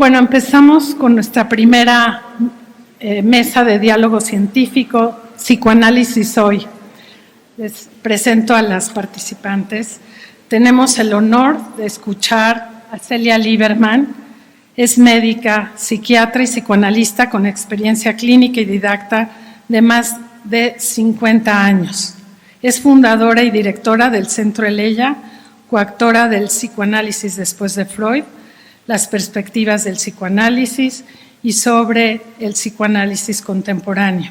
Bueno, empezamos con nuestra primera mesa de diálogo científico, Psicoanálisis Hoy. Les presento a las participantes. Tenemos el honor de escuchar a Celia Lieberman. Es médica, psiquiatra y psicoanalista con experiencia clínica y didacta de más de 50 años. Es fundadora y directora del Centro Eleya, coautora del Psicoanálisis después de Freud, las perspectivas del psicoanálisis y sobre el psicoanálisis contemporáneo.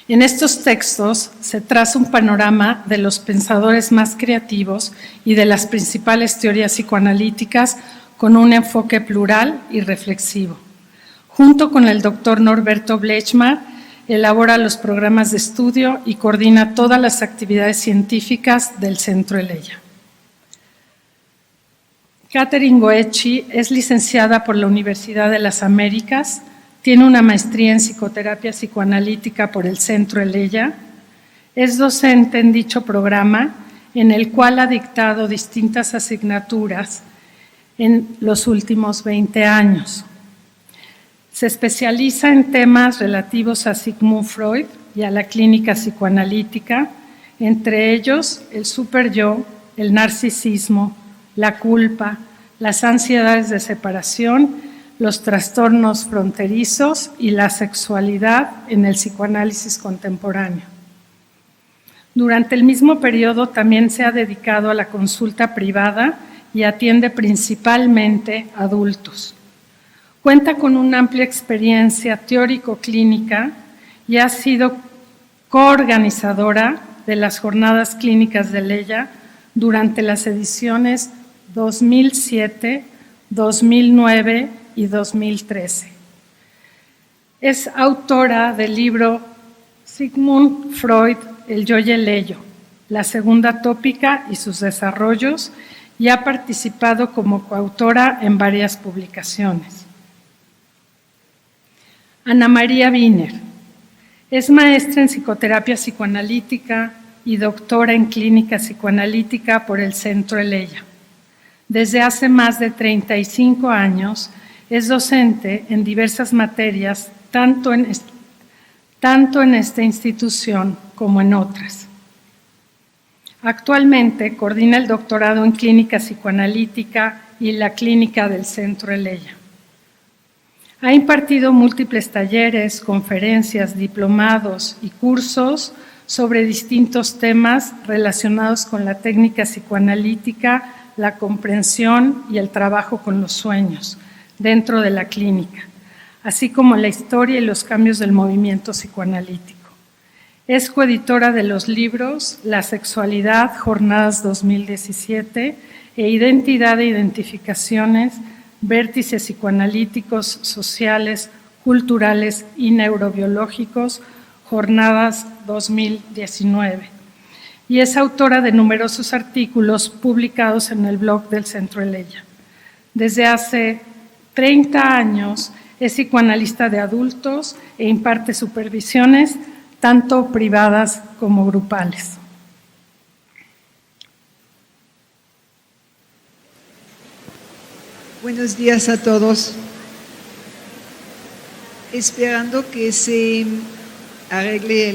En estos textos se traza un panorama de los pensadores más creativos y de las principales teorías psicoanalíticas con un enfoque plural y reflexivo. Junto con el doctor Norberto Blechmar, elabora los programas de estudio y coordina todas las actividades científicas del Centro Eleya. Catherine Goechi es licenciada por la Universidad de las Américas, tiene una maestría en psicoterapia psicoanalítica por el Centro Eleya, es docente en dicho programa, en el cual ha dictado distintas asignaturas en los últimos 20 años. Se especializa en temas relativos a Sigmund Freud y a la clínica psicoanalítica, entre ellos el superyo, el narcisismo, la culpa, las ansiedades de separación, los trastornos fronterizos y la sexualidad en el psicoanálisis contemporáneo. Durante el mismo periodo también se ha dedicado a la consulta privada y atiende principalmente adultos. Cuenta con una amplia experiencia teórico-clínica y ha sido coorganizadora de las jornadas clínicas de Eleya durante las ediciones 2007, 2009 y 2013. Es autora del libro Sigmund Freud, el yo y el ello, la segunda tópica y sus desarrollos, y ha participado como coautora en varias publicaciones. Ana María Wiener es maestra en psicoterapia psicoanalítica y doctora en clínica psicoanalítica por el Centro Eleya. Desde hace más de 35 años es docente en diversas materias, tanto en esta institución como en otras. Actualmente coordina el doctorado en clínica psicoanalítica y la clínica del Centro Eleya. Ha impartido múltiples talleres, conferencias, diplomados y cursos sobre distintos temas relacionados con la técnica psicoanalítica, la comprensión y el trabajo con los sueños dentro de la clínica, así como la historia y los cambios del movimiento psicoanalítico. Es coeditora de los libros La sexualidad, Jornadas 2017 e Identidad e Identificaciones, Vértices psicoanalíticos, sociales, culturales y neurobiológicos, Jornadas 2019. Y es autora de numerosos artículos publicados en el blog del Centro Eleya. Desde hace 30 años es psicoanalista de adultos e imparte supervisiones tanto privadas como grupales. Buenos días a todos. Esperando que se arregle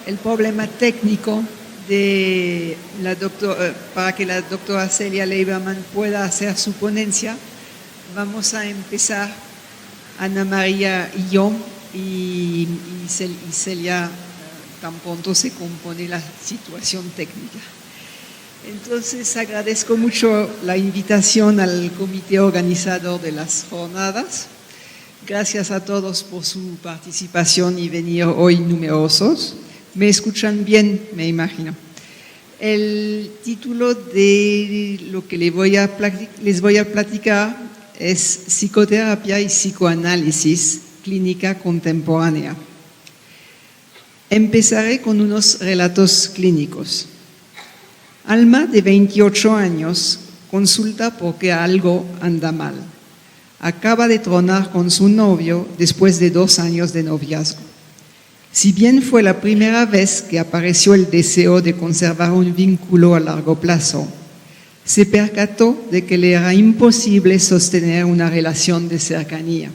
el problema técnico de para que la doctora Celia Lieberman pueda hacer su ponencia, vamos a empezar Ana María y yo, y Celia tan pronto se compone la situación técnica. Entonces agradezco mucho la invitación al comité organizador de las jornadas. Gracias a todos por su participación y venir hoy numerosos. ¿Me escuchan bien? Me imagino. El título de lo que les voy a platicar es Psicoterapia y Psicoanálisis, Clínica Contemporánea. Empezaré con unos relatos clínicos. Alma, de 28 años, consulta porque algo anda mal. Acaba de tronar con su novio después de 2 años de noviazgo. Si bien fue la primera vez que apareció el deseo de conservar un vínculo a largo plazo, se percató de que le era imposible sostener una relación de cercanía.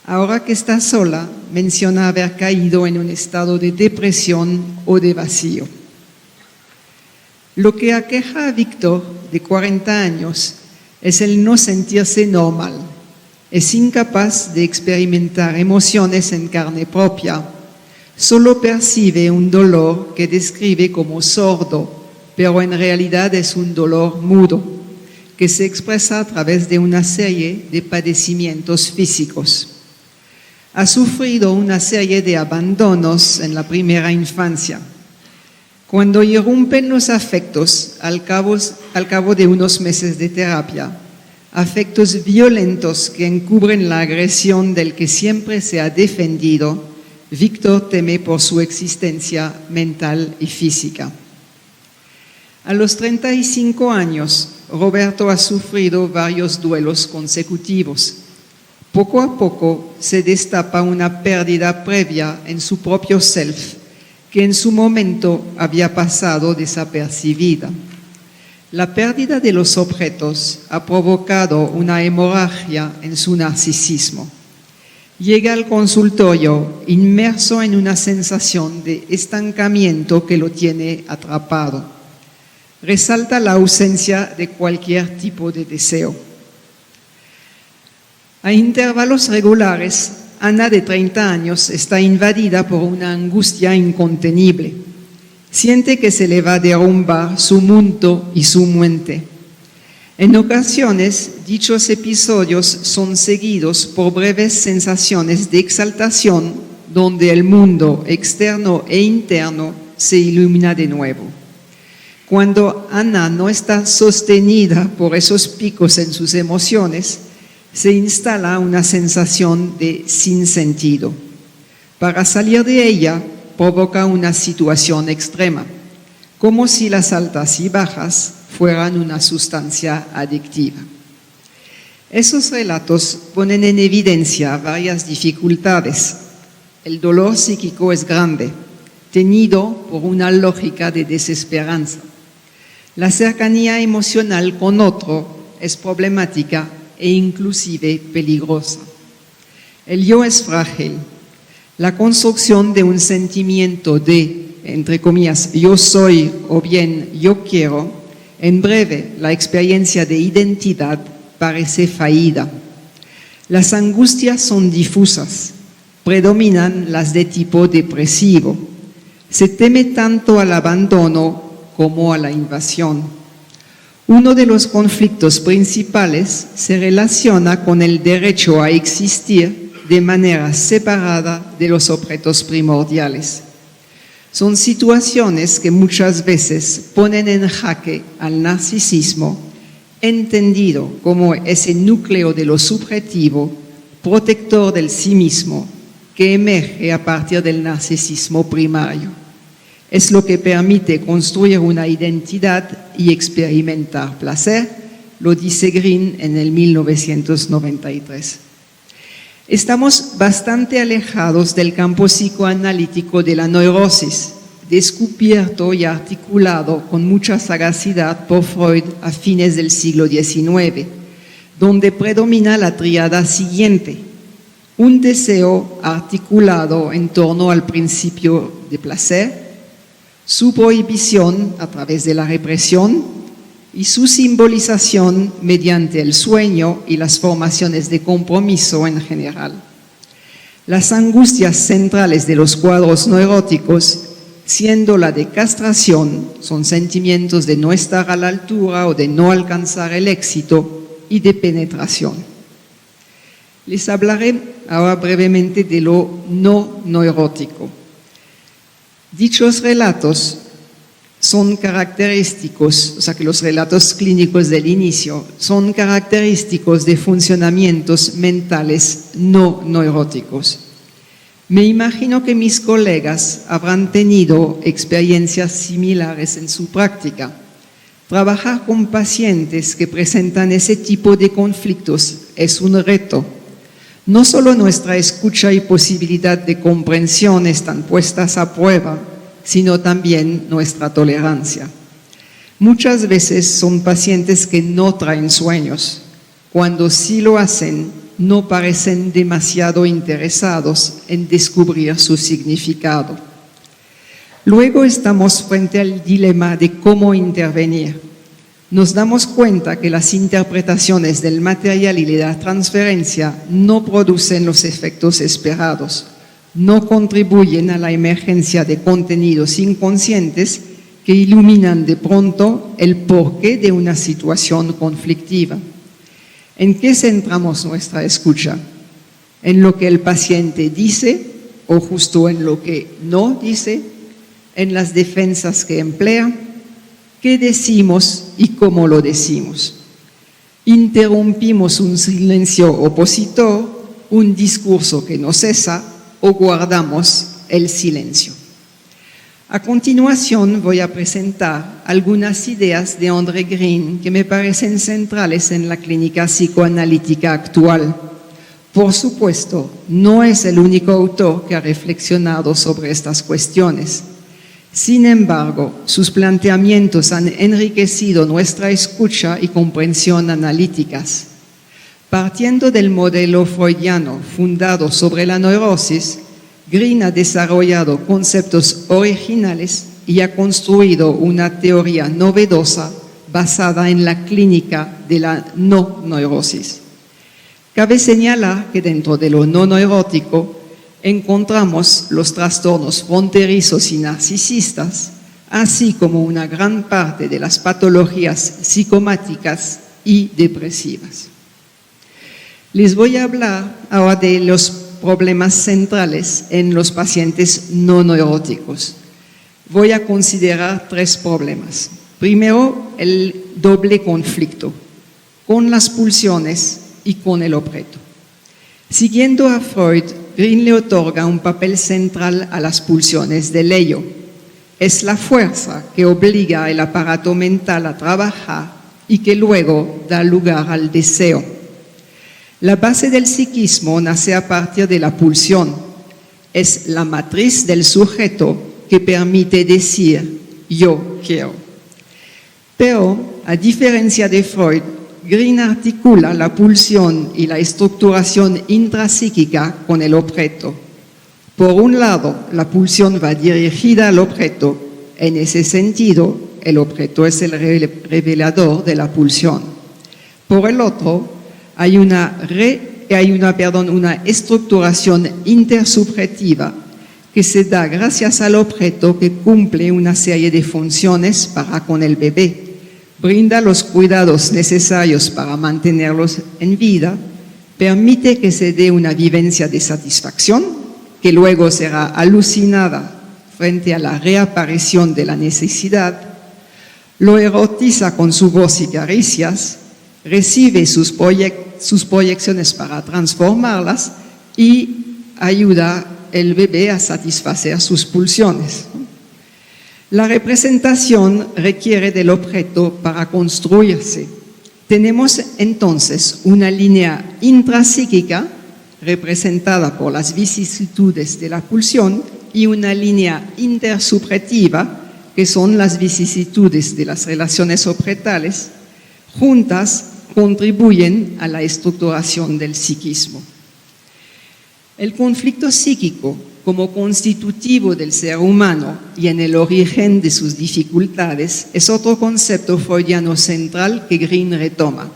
Ahora que está sola, menciona haber caído en un estado de depresión o de vacío. Lo que aqueja a Víctor, de 40 años, es el no sentirse normal. Es incapaz de experimentar emociones en carne propia. Solo percibe un dolor que describe como sordo, pero en realidad es un dolor mudo, que se expresa a través de una serie de padecimientos físicos. Ha sufrido una serie de abandonos en la primera infancia. Cuando irrumpen los afectos al cabo de unos meses de terapia, afectos violentos que encubren la agresión del que siempre se ha defendido, Víctor teme por su existencia mental y física. A los 35 años, Roberto ha sufrido varios duelos consecutivos. Poco a poco se destapa una pérdida previa en su propio self, que en su momento había pasado desapercibida. La pérdida de los objetos ha provocado una hemorragia en su narcisismo. Llega al consultorio inmerso en una sensación de estancamiento que lo tiene atrapado. Resalta la ausencia de cualquier tipo de deseo. A intervalos regulares, Ana, de 30 años, está invadida por una angustia incontenible. Siente que se le va a derrumbar su mundo y su mente. En ocasiones, dichos episodios son seguidos por breves sensaciones de exaltación donde el mundo externo e interno se ilumina de nuevo. Cuando Ana no está sostenida por esos picos en sus emociones, se instala una sensación de sinsentido. Para salir de ella, provoca una situación extrema, como si las altas y bajas fueran una sustancia adictiva. Esos relatos ponen en evidencia varias dificultades. El dolor psíquico es grande, teñido por una lógica de desesperanza. La cercanía emocional con otro es problemática e inclusive peligrosa. El yo es frágil. La construcción de un sentimiento de, entre comillas, yo soy o bien yo quiero, en breve la experiencia de identidad parece fallida. Las angustias son difusas, predominan las de tipo depresivo. Se teme tanto al abandono como a la invasión. Uno de los conflictos principales se relaciona con el derecho a existir de manera separada de los objetos primordiales. Son situaciones que muchas veces ponen en jaque al narcisismo, entendido como ese núcleo de lo subjetivo, protector del sí mismo, que emerge a partir del narcisismo primario. Es lo que permite construir una identidad y experimentar placer, lo dice Green en el 1993. Estamos bastante alejados del campo psicoanalítico de la neurosis, descubierto y articulado con mucha sagacidad por Freud a fines del siglo XIX, donde predomina la tríada siguiente: un deseo articulado en torno al principio de placer, su prohibición a través de la represión y su simbolización mediante el sueño y las formaciones de compromiso en general. Las angustias centrales de los cuadros neuróticos, siendo la de castración, son sentimientos de no estar a la altura o de no alcanzar el éxito, y de penetración. Les hablaré ahora brevemente de lo no neurótico. Dichos relatos son característicos, o sea que los relatos clínicos del inicio son característicos de funcionamientos mentales no neuróticos. Me imagino que mis colegas habrán tenido experiencias similares en su práctica. Trabajar con pacientes que presentan ese tipo de conflictos es un reto. No solo nuestra escucha y posibilidad de comprensión están puestas a prueba, sino también nuestra tolerancia. Muchas veces son pacientes que no traen sueños. Cuando sí lo hacen, no parecen demasiado interesados en descubrir su significado. Luego estamos frente al dilema de cómo intervenir. Nos damos cuenta que las interpretaciones del material y la transferencia no producen los efectos esperados, no contribuyen a la emergencia de contenidos inconscientes que iluminan de pronto el porqué de una situación conflictiva. ¿En qué centramos nuestra escucha? ¿En lo que el paciente dice o justo en lo que no dice? ¿En las defensas que emplea? ¿Qué decimos y cómo lo decimos? ¿Interrumpimos un silencio opositor, un discurso que no cesa o guardamos el silencio? A continuación voy a presentar algunas ideas de André Green que me parecen centrales en la clínica psicoanalítica actual. Por supuesto, no es el único autor que ha reflexionado sobre estas cuestiones. Sin embargo, sus planteamientos han enriquecido nuestra escucha y comprensión analíticas. Partiendo del modelo freudiano fundado sobre la neurosis, Green ha desarrollado conceptos originales y ha construido una teoría novedosa basada en la clínica de la no neurosis. Cabe señalar que dentro de lo no neurótico encontramos los trastornos fronterizos y narcisistas, así como una gran parte de las patologías psicomáticas y depresivas. Les voy a hablar ahora de los problemas centrales en los pacientes no neuróticos. Voy a considerar 3 problemas. Primero, el doble conflicto con las pulsiones y con el objeto. Siguiendo a Freud, Green le otorga un papel central a las pulsiones del ello. Es la fuerza que obliga al aparato mental a trabajar y que luego da lugar al deseo. La base del psiquismo nace a partir de la pulsión. Es la matriz del sujeto que permite decir yo quiero. Pero, a diferencia de Freud, Green articula la pulsión y la estructuración intrapsíquica con el objeto. Por un lado, la pulsión va dirigida al objeto. En ese sentido, el objeto es el revelador de la pulsión. Por el otro, hay una estructuración intersubjetiva que se da gracias al objeto que cumple una serie de funciones para con el bebé. Brinda los cuidados necesarios para mantenerlos en vida, permite que se dé una vivencia de satisfacción, que luego será alucinada frente a la reaparición de la necesidad, lo erotiza con su voz y caricias, recibe sus proyecciones para transformarlas y ayuda al bebé a satisfacer sus pulsiones. La representación requiere del objeto para construirse. Tenemos entonces una línea intrapsíquica representada por las vicisitudes de la pulsión y una línea intersubjetiva que son las vicisitudes de las relaciones objetales. Juntas contribuyen a la estructuración del psiquismo. El conflicto psíquico como constitutivo del ser humano y en el origen de sus dificultades, es otro concepto freudiano central que Green retoma.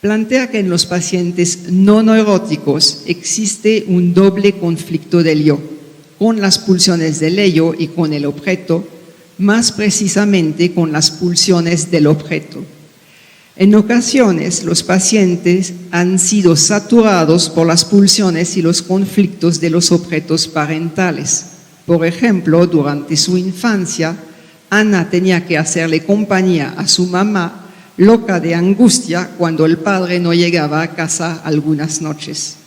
Plantea que en los pacientes no neuróticos existe un doble conflicto del yo, con las pulsiones del ello y con el objeto, más precisamente con las pulsiones del objeto. En ocasiones, los pacientes han sido saturados por las pulsiones y los conflictos de los objetos parentales. Por ejemplo, durante su infancia, Ana tenía que hacerle compañía a su mamá, loca de angustia cuando el padre no llegaba a casa algunas noches.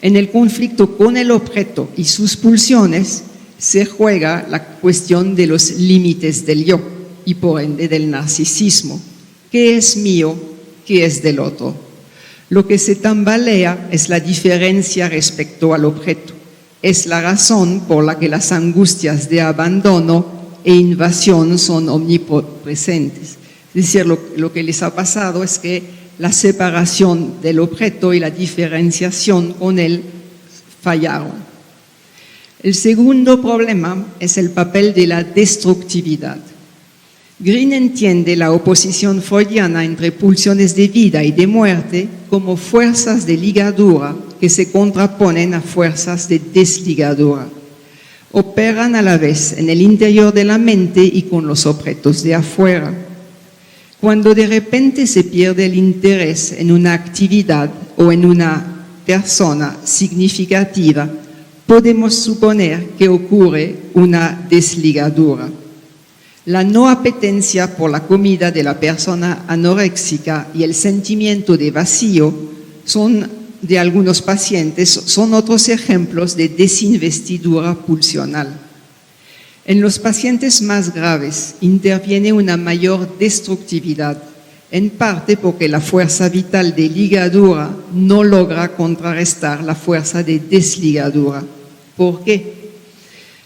En el conflicto con el objeto y sus pulsiones se juega la cuestión de los límites del yo y por ende del narcisismo. ¿Qué es mío? ¿Qué es del otro? Lo que se tambalea es la diferencia respecto al objeto. Es la razón por la que las angustias de abandono e invasión son omnipresentes. Es decir, lo que les ha pasado es que la separación del objeto y la diferenciación con él fallaron. El segundo problema es el papel de la destructividad. Green entiende la oposición freudiana entre pulsiones de vida y de muerte como fuerzas de ligadura que se contraponen a fuerzas de desligadura. Operan a la vez en el interior de la mente y con los objetos de afuera. Cuando de repente se pierde el interés en una actividad o en una persona significativa, podemos suponer que ocurre una desligadura. La no apetencia por la comida de la persona anoréxica y el sentimiento de vacío de algunos pacientes son otros ejemplos de desinvestidura pulsional. En los pacientes más graves interviene una mayor destructividad, en parte porque la fuerza vital de ligadura no logra contrarrestar la fuerza de desligadura. ¿Por qué?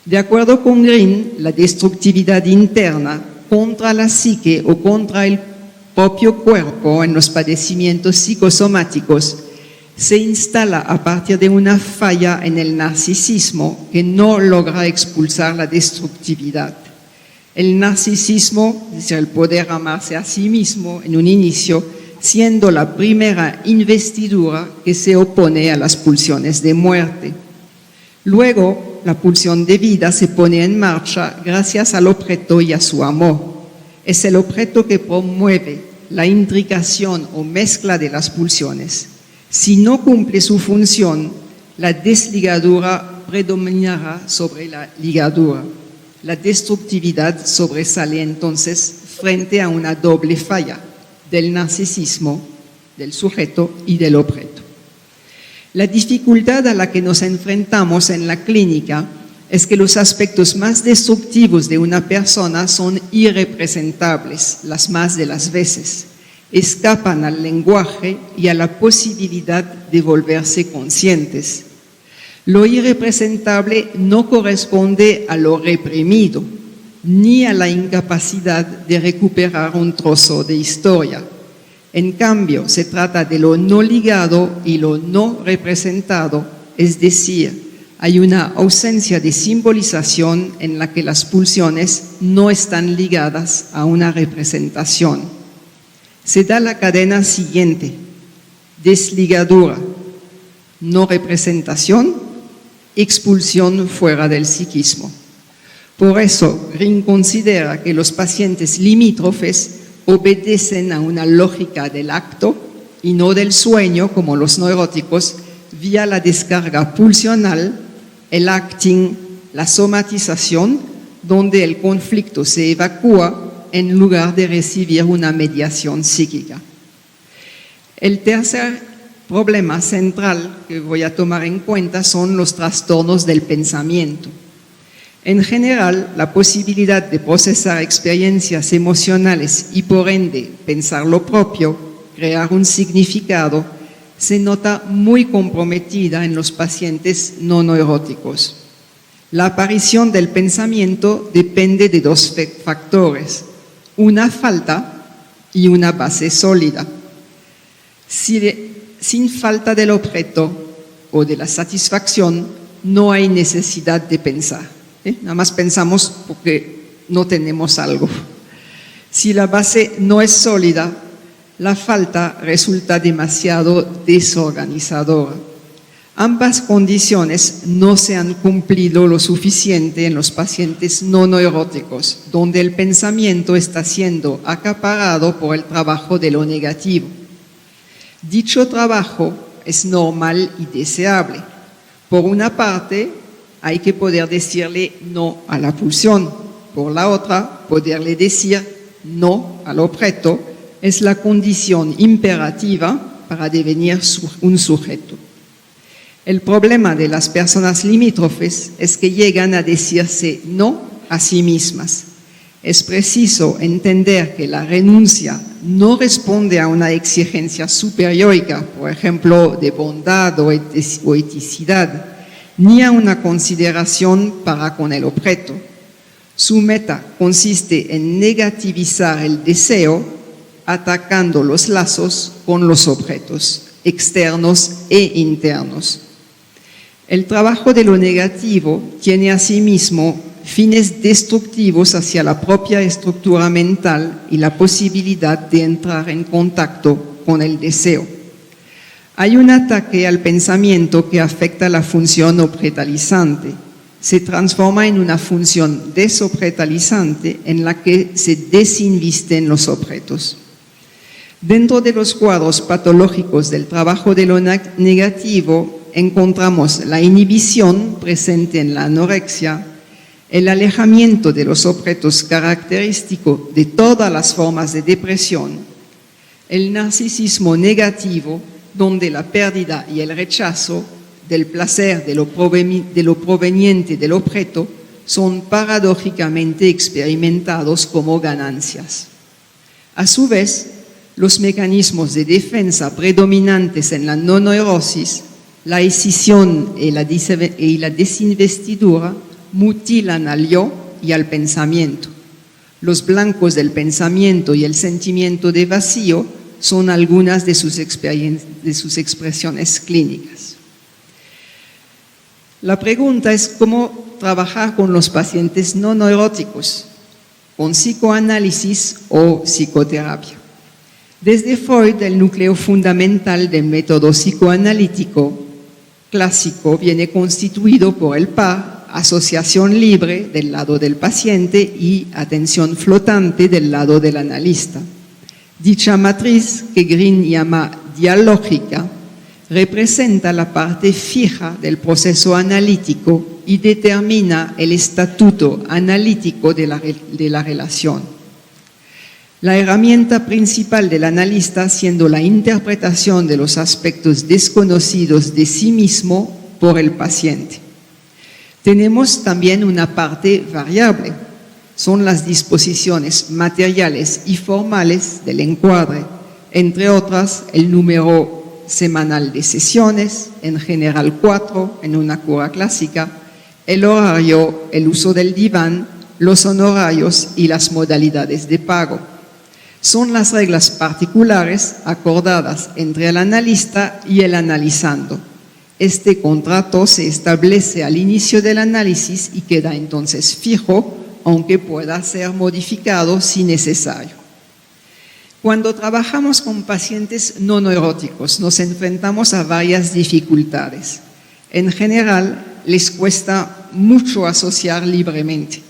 De acuerdo con Green, la destructividad interna contra la psique o contra el propio cuerpo en los padecimientos psicosomáticos se instala a partir de una falla en el narcisismo que no logra expulsar la destructividad. El narcisismo, es decir, el poder amarse a sí mismo en un inicio, siendo la primera investidura que se opone a las pulsiones de muerte. Luego, la pulsión de vida se pone en marcha gracias al objeto y a su amor. Es el objeto que promueve la intricación o mezcla de las pulsiones. Si no cumple su función, la desligadura predominará sobre la ligadura. La destructividad sobresale entonces frente a una doble falla del narcisismo, del sujeto y del objeto. La dificultad a la que nos enfrentamos en la clínica es que los aspectos más destructivos de una persona son irrepresentables las más de las veces. Escapan al lenguaje y a la posibilidad de volverse conscientes. Lo irrepresentable no corresponde a lo reprimido, ni a la incapacidad de recuperar un trozo de historia. En cambio, se trata de lo no ligado y lo no representado, es decir, hay una ausencia de simbolización en la que las pulsiones no están ligadas a una representación. Se da la cadena siguiente: desligadura, no representación, expulsión fuera del psiquismo. Por eso, Green considera que los pacientes limítrofes obedecen a una lógica del acto y no del sueño, como los neuróticos, vía la descarga pulsional, el acting, la somatización, donde el conflicto se evacúa en lugar de recibir una mediación psíquica. El tercer problema central que voy a tomar en cuenta son los trastornos del pensamiento. En general, la posibilidad de procesar experiencias emocionales y por ende pensar lo propio, crear un significado, se nota muy comprometida en los pacientes no neuróticos. La aparición del pensamiento depende de dos factores: una falta y una base sólida. Sin falta del objeto o de la satisfacción, no hay necesidad de pensar. Nada más pensamos porque no tenemos algo. Si la base no es sólida, la falta resulta demasiado desorganizadora. Ambas condiciones no se han cumplido lo suficiente en los pacientes no neuróticos, donde el pensamiento está siendo acaparado por el trabajo de lo negativo. Dicho trabajo es normal y deseable. Por una parte, hay que poder decirle no a la pulsión. Por la otra, poderle decir no al objeto es la condición imperativa para devenir un sujeto. El problema de las personas limítrofes es que llegan a decirse no a sí mismas. Es preciso entender que la renuncia no responde a una exigencia superiórica, por ejemplo, de bondad o eticidad, ni a una consideración para con el objeto. Su meta consiste en negativizar el deseo, atacando los lazos con los objetos externos e internos. El trabajo de lo negativo tiene asimismo fines destructivos hacia la propia estructura mental y la posibilidad de entrar en contacto con el deseo. Hay un ataque al pensamiento que afecta la función objetalizante. Se transforma en una función desobjetalizante en la que se desinvisten los objetos. Dentro de los cuadros patológicos del trabajo de lo negativo encontramos la inhibición presente en la anorexia, el alejamiento de los objetos característico de todas las formas de depresión, el narcisismo negativo, donde la pérdida y el rechazo del placer de lo proveniente del objeto son paradójicamente experimentados como ganancias. A su vez, los mecanismos de defensa predominantes en la no neurosis, la escisión y la desinvestidura, mutilan al yo y al pensamiento. Los blancos del pensamiento y el sentimiento de vacío son algunas de sus expresiones clínicas. La pregunta es cómo trabajar con los pacientes no neuróticos, con psicoanálisis o psicoterapia. Desde Freud, el núcleo fundamental del método psicoanalítico clásico viene constituido por el par, asociación libre del lado del paciente y atención flotante del lado del analista. Dicha matriz, que Green llama dialógica, representa la parte fija del proceso analítico y determina el estatuto analítico de la relación. La herramienta principal del analista siendo la interpretación de los aspectos desconocidos de sí mismo por el paciente. Tenemos también una parte variable, son las disposiciones materiales y formales del encuadre, entre otras el número semanal de sesiones, en general 4 en una cura clásica, el horario, el uso del diván, los honorarios y las modalidades de pago. Son las reglas particulares acordadas entre el analista y el analizando. Este contrato se establece al inicio del análisis y queda entonces fijo, aunque pueda ser modificado si necesario. Cuando trabajamos con pacientes no neuróticos, nos enfrentamos a varias dificultades. En general, les cuesta mucho asociar libremente.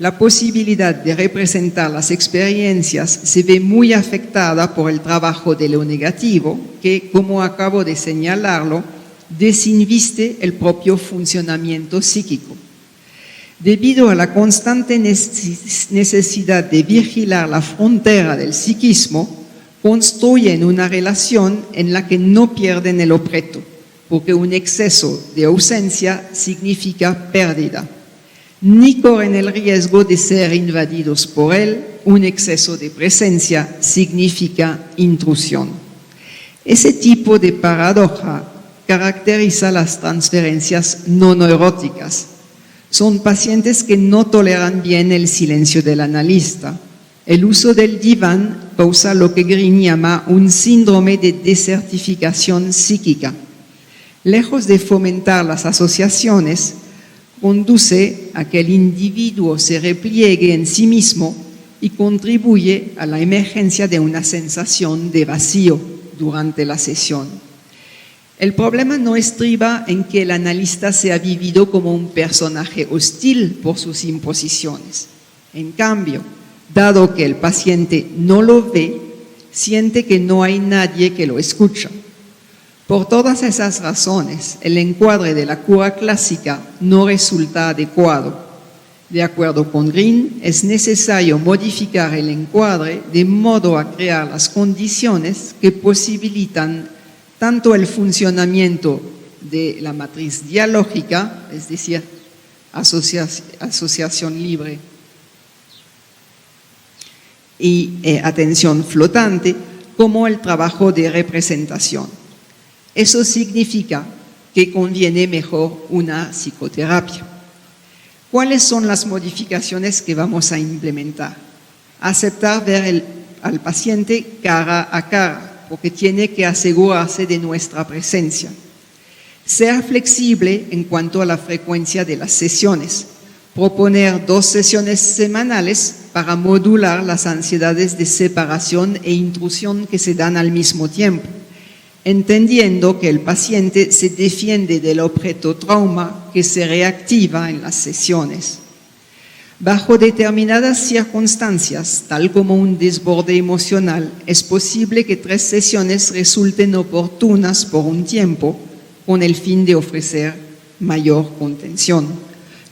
La posibilidad de representar las experiencias se ve muy afectada por el trabajo de lo negativo, que, como acabo de señalarlo, desinviste el propio funcionamiento psíquico. Debido a la constante necesidad de vigilar la frontera del psiquismo, construyen una relación en la que no pierden el objeto, porque un exceso de ausencia significa pérdida. Ni corren el riesgo de ser invadidos por él, un exceso de presencia significa intrusión. Ese tipo de paradoja caracteriza las transferencias no neuróticas. Son pacientes que no toleran bien el silencio del analista. El uso del diván causa lo que Green llama un síndrome de desertificación psíquica. Lejos de fomentar las asociaciones, conduce a que el individuo se repliegue en sí mismo y contribuye a la emergencia de una sensación de vacío durante la sesión. El problema no estriba en que el analista sea vivido como un personaje hostil por sus imposiciones. En cambio, dado que el paciente no lo ve, siente que no hay nadie que lo escucha. Por todas esas razones, el encuadre de la cura clásica no resulta adecuado. De acuerdo con Green, es necesario modificar el encuadre de modo a crear las condiciones que posibilitan tanto el funcionamiento de la matriz dialógica, es decir, asociación libre y atención flotante, como el trabajo de representación. Eso significa que conviene mejor una psicoterapia. ¿Cuáles son las modificaciones que vamos a implementar? Aceptar ver al paciente cara a cara, porque tiene que asegurarse de nuestra presencia. Ser flexible en cuanto a la frecuencia de las sesiones. Proponer 2 sesiones semanales para modular las ansiedades de separación e intrusión que se dan al mismo tiempo, entendiendo que el paciente se defiende del objeto trauma que se reactiva en las sesiones. Bajo determinadas circunstancias, tal como un desborde emocional, es posible que 3 sesiones resulten oportunas por un tiempo, con el fin de ofrecer mayor contención.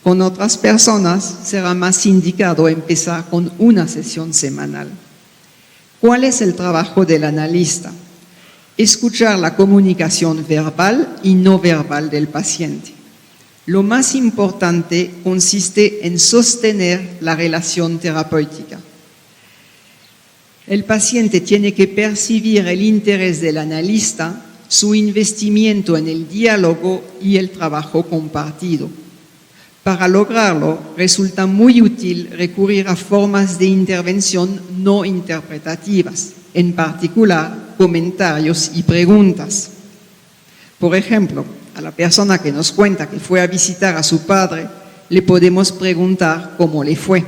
Con otras personas será más indicado empezar con 1 sesión semanal. ¿Cuál es el trabajo del analista? Escuchar la comunicación verbal y no verbal del paciente. Lo más importante consiste en sostener la relación terapéutica. El paciente tiene que percibir el interés del analista, su investimiento en el diálogo y el trabajo compartido. Para lograrlo, resulta muy útil recurrir a formas de intervención no interpretativas, en particular comentarios y preguntas. Por ejemplo, a la persona que nos cuenta que fue a visitar a su padre, le podemos preguntar cómo le fue.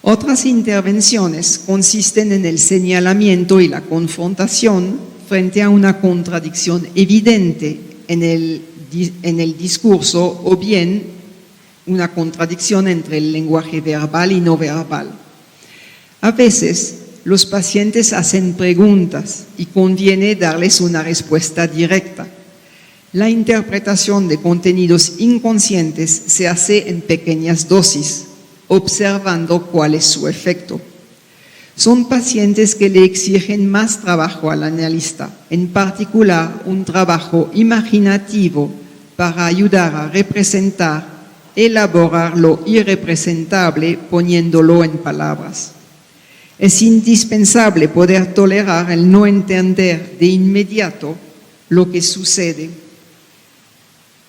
Otras intervenciones consisten en el señalamiento y la confrontación frente a una contradicción evidente en el discurso o bien una contradicción entre el lenguaje verbal y no verbal. A veces, los pacientes hacen preguntas y conviene darles una respuesta directa. La interpretación de contenidos inconscientes se hace en pequeñas dosis, observando cuál es su efecto. Son pacientes que le exigen más trabajo al analista, en particular un trabajo imaginativo para ayudar a representar, elaborar lo irrepresentable poniéndolo en palabras. Es indispensable poder tolerar el no entender de inmediato lo que sucede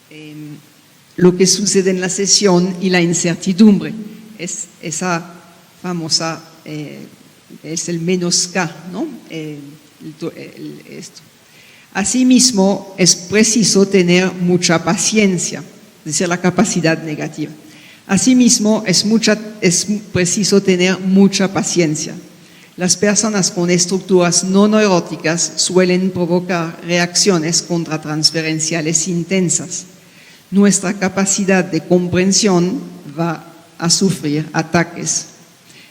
en la sesión y la incertidumbre. Es esa famosa, es el menos K, ¿no? Esto. Asimismo, es preciso tener mucha paciencia, es decir, la capacidad negativa. Asimismo, es preciso tener mucha paciencia. Las personas con estructuras no neuróticas suelen provocar reacciones contratransferenciales intensas. Nuestra capacidad de comprensión va a sufrir ataques.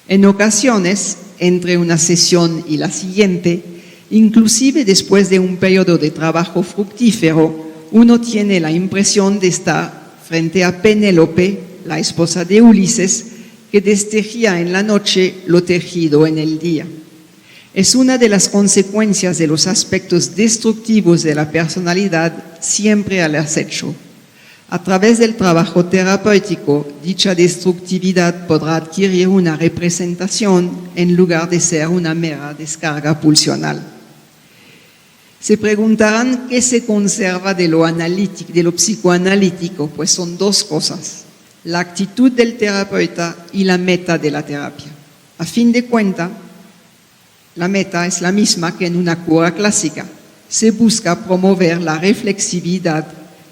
En ocasiones, entre una sesión y la siguiente, inclusive después de un periodo de trabajo fructífero, uno tiene la impresión de estar frente a Penélope, la esposa de Ulises, que destejía en la noche lo tejido en el día. Es una de las consecuencias de los aspectos destructivos de la personalidad siempre al acecho. A través del trabajo terapéutico, dicha destructividad podrá adquirir una representación en lugar de ser una mera descarga pulsional. Se preguntarán qué se conserva de lo analítico, de lo psicoanalítico, pues son 2 cosas: la actitud del terapeuta y la meta de la terapia. A fin de cuentas, la meta es la misma que en una cura clásica. Se busca promover la reflexividad,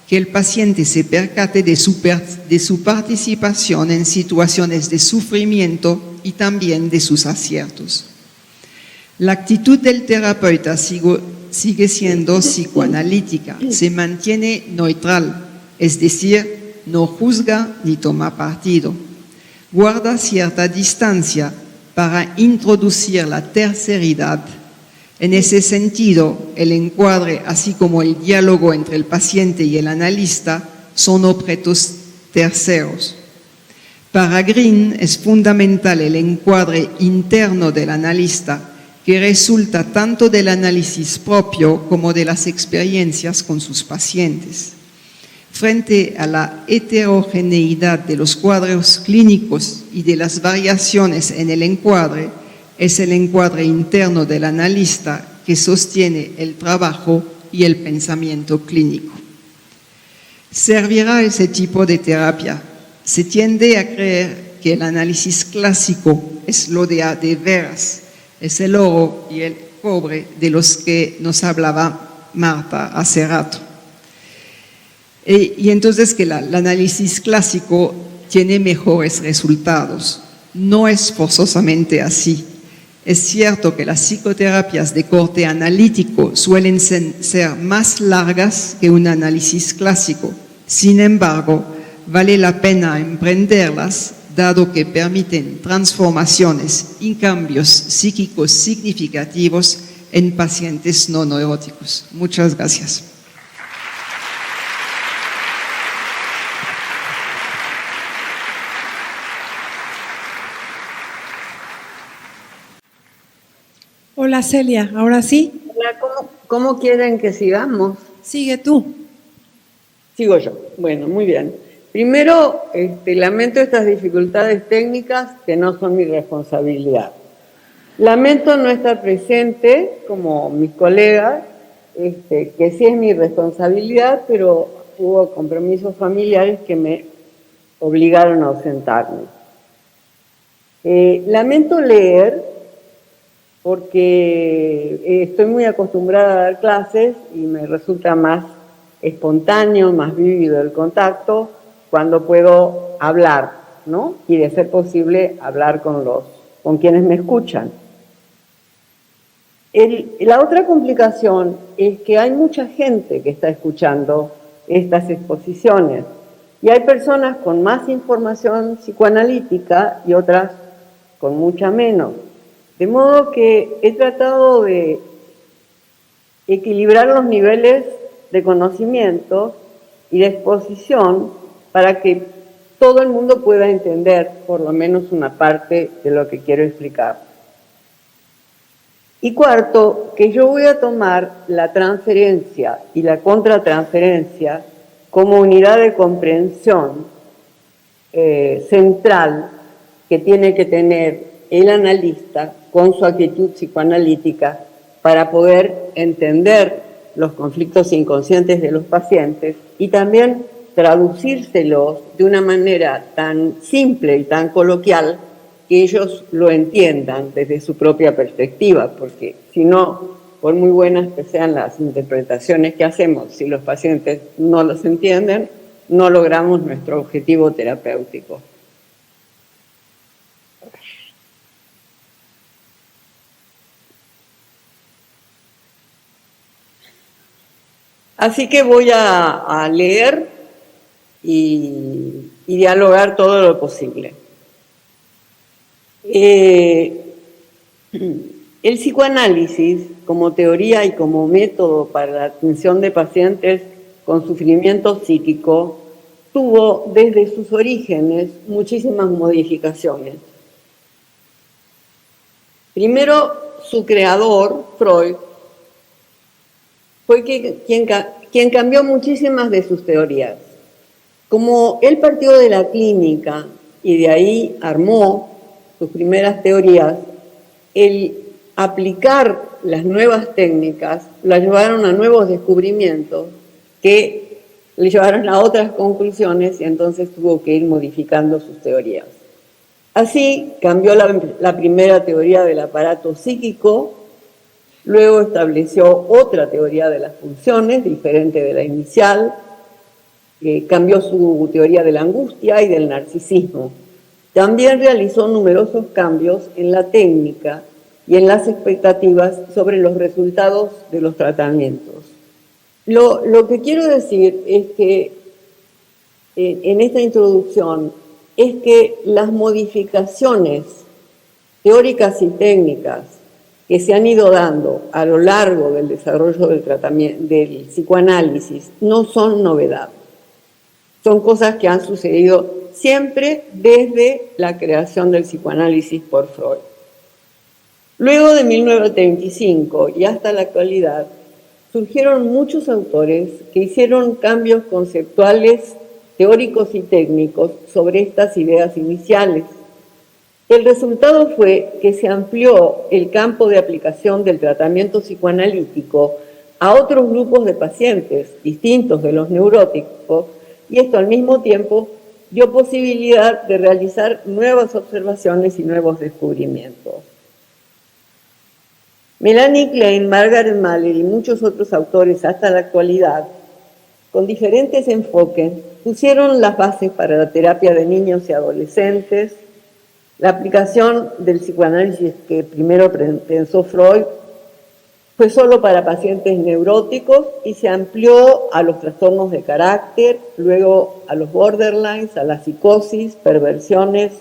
que el paciente se percate de su participación en situaciones de sufrimiento y también de sus aciertos. La actitud del terapeuta sigue siendo psicoanalítica, se mantiene neutral, es decir, no juzga ni toma partido. Guarda cierta distancia para introducir la terceridad. En ese sentido, el encuadre, así como el diálogo entre el paciente y el analista, son objetos terceros. Para Green es fundamental el encuadre interno del analista, que resulta tanto del análisis propio como de las experiencias con sus pacientes. Frente a la heterogeneidad de los cuadros clínicos y de las variaciones en el encuadre, es el encuadre interno del analista que sostiene el trabajo y el pensamiento clínico. ¿Servirá ese tipo de terapia? se tiende a creer que el análisis clásico es lo de veras, es el oro y el cobre de los que nos hablaba Marta hace rato. Y entonces que el análisis clásico tiene mejores resultados. No es forzosamente así. Es cierto que las psicoterapias de corte analítico suelen ser más largas que un análisis clásico. Sin embargo, vale la pena emprenderlas, dado que permiten transformaciones y cambios psíquicos significativos en pacientes no neuróticos. Muchas gracias. Hola Celia, ahora sí. Hola, ¿cómo quieren que sigamos? Sigue tú. Sigo yo. Bueno, muy bien. Primero, lamento estas dificultades técnicas que no son mi responsabilidad. Lamento no estar presente, como mis colegas, que sí es mi responsabilidad, pero hubo compromisos familiares que me obligaron a ausentarme. Lamento leer, porque estoy muy acostumbrada a dar clases y me resulta más espontáneo, más vívido el contacto cuando puedo hablar, ¿no? Y de ser posible hablar con quienes me escuchan. La otra complicación es que hay mucha gente que está escuchando estas exposiciones y hay personas con más información psicoanalítica y otras con mucha menos. De modo que he tratado de equilibrar los niveles de conocimiento y de exposición para que todo el mundo pueda entender por lo menos una parte de lo que quiero explicar. Y cuarto, que yo voy a tomar la transferencia y la contratransferencia como unidad de comprensión central que tiene que tener el analista con su actitud psicoanalítica para poder entender los conflictos inconscientes de los pacientes y también traducírselos de una manera tan simple y tan coloquial que ellos lo entiendan desde su propia perspectiva, porque si no, por muy buenas que sean las interpretaciones que hacemos, si los pacientes no los entienden, no logramos nuestro objetivo terapéutico. Así que voy a leer y dialogar todo lo posible. El psicoanálisis, como teoría y como método para la atención de pacientes con sufrimiento psíquico, tuvo desde sus orígenes muchísimas modificaciones. Primero, su creador, Freud, fue quien cambió muchísimas de sus teorías. Como él partió de la clínica y de ahí armó sus primeras teorías, el aplicar las nuevas técnicas la llevaron a nuevos descubrimientos que le llevaron a otras conclusiones y entonces tuvo que ir modificando sus teorías. Así cambió la primera teoría del aparato psíquico. Luego estableció otra teoría de las funciones, diferente de la inicial, cambió su teoría de la angustia y del narcisismo. También realizó numerosos cambios en la técnica y en las expectativas sobre los resultados de los tratamientos. Lo que quiero decir es que, en esta introducción, es que las modificaciones teóricas y técnicas que se han ido dando a lo largo del desarrollo del psicoanálisis no son novedad. Son cosas que han sucedido siempre desde la creación del psicoanálisis por Freud. Luego de 1935 y hasta la actualidad, surgieron muchos autores que hicieron cambios conceptuales, teóricos y técnicos sobre estas ideas iniciales. El resultado fue que se amplió el campo de aplicación del tratamiento psicoanalítico a otros grupos de pacientes distintos de los neuróticos, y esto al mismo tiempo dio posibilidad de realizar nuevas observaciones y nuevos descubrimientos. Melanie Klein, Margaret Mahler y muchos otros autores hasta la actualidad, con diferentes enfoques, pusieron las bases para la terapia de niños y adolescentes. La aplicación del psicoanálisis que primero pensó Freud fue solo para pacientes neuróticos y se amplió a los trastornos de carácter, luego a los borderlines, a la psicosis, perversiones,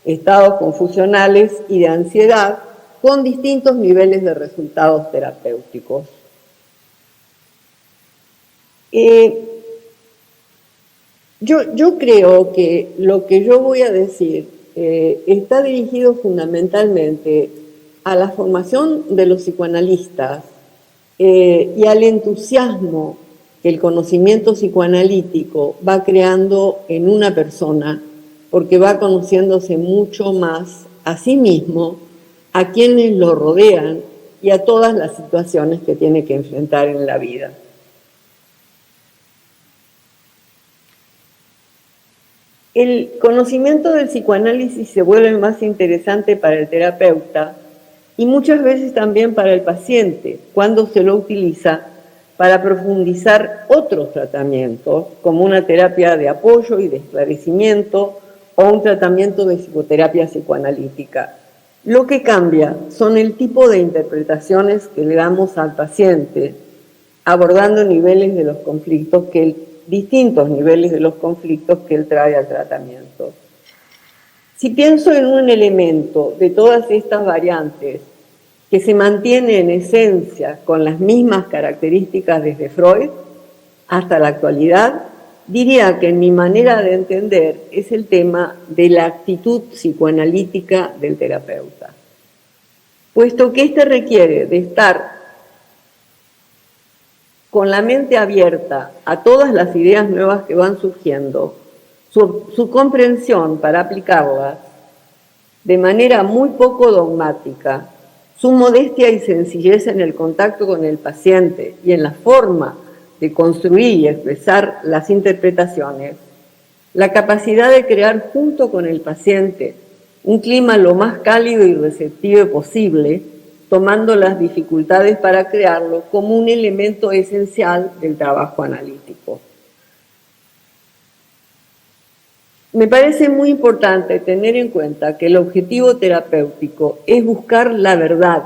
estados confusionales y de ansiedad, con distintos niveles de resultados terapéuticos. Yo creo que lo que yo voy a decir está dirigido fundamentalmente a la formación de los psicoanalistas y al entusiasmo que el conocimiento psicoanalítico va creando en una persona, porque va conociéndose mucho más a sí mismo, a quienes lo rodean y a todas las situaciones que tiene que enfrentar en la vida. El conocimiento del psicoanálisis se vuelve más interesante para el terapeuta y muchas veces también para el paciente, cuando se lo utiliza para profundizar otros tratamientos, como una terapia de apoyo y de esclarecimiento o un tratamiento de psicoterapia psicoanalítica. Lo que cambia son el tipo de interpretaciones que le damos al paciente, abordando niveles de los conflictos distintos niveles de los conflictos que él trae al tratamiento. Si pienso en un elemento de todas estas variantes que se mantiene en esencia con las mismas características desde Freud hasta la actualidad, diría que en mi manera de entender es el tema de la actitud psicoanalítica del terapeuta, puesto que éste requiere de estar con la mente abierta a todas las ideas nuevas que van surgiendo, su comprensión para aplicarlas de manera muy poco dogmática, su modestia y sencillez en el contacto con el paciente y en la forma de construir y expresar las interpretaciones, la capacidad de crear junto con el paciente un clima lo más cálido y receptivo posible, tomando las dificultades para crearlo como un elemento esencial del trabajo analítico. Me parece muy importante tener en cuenta que el objetivo terapéutico es buscar la verdad,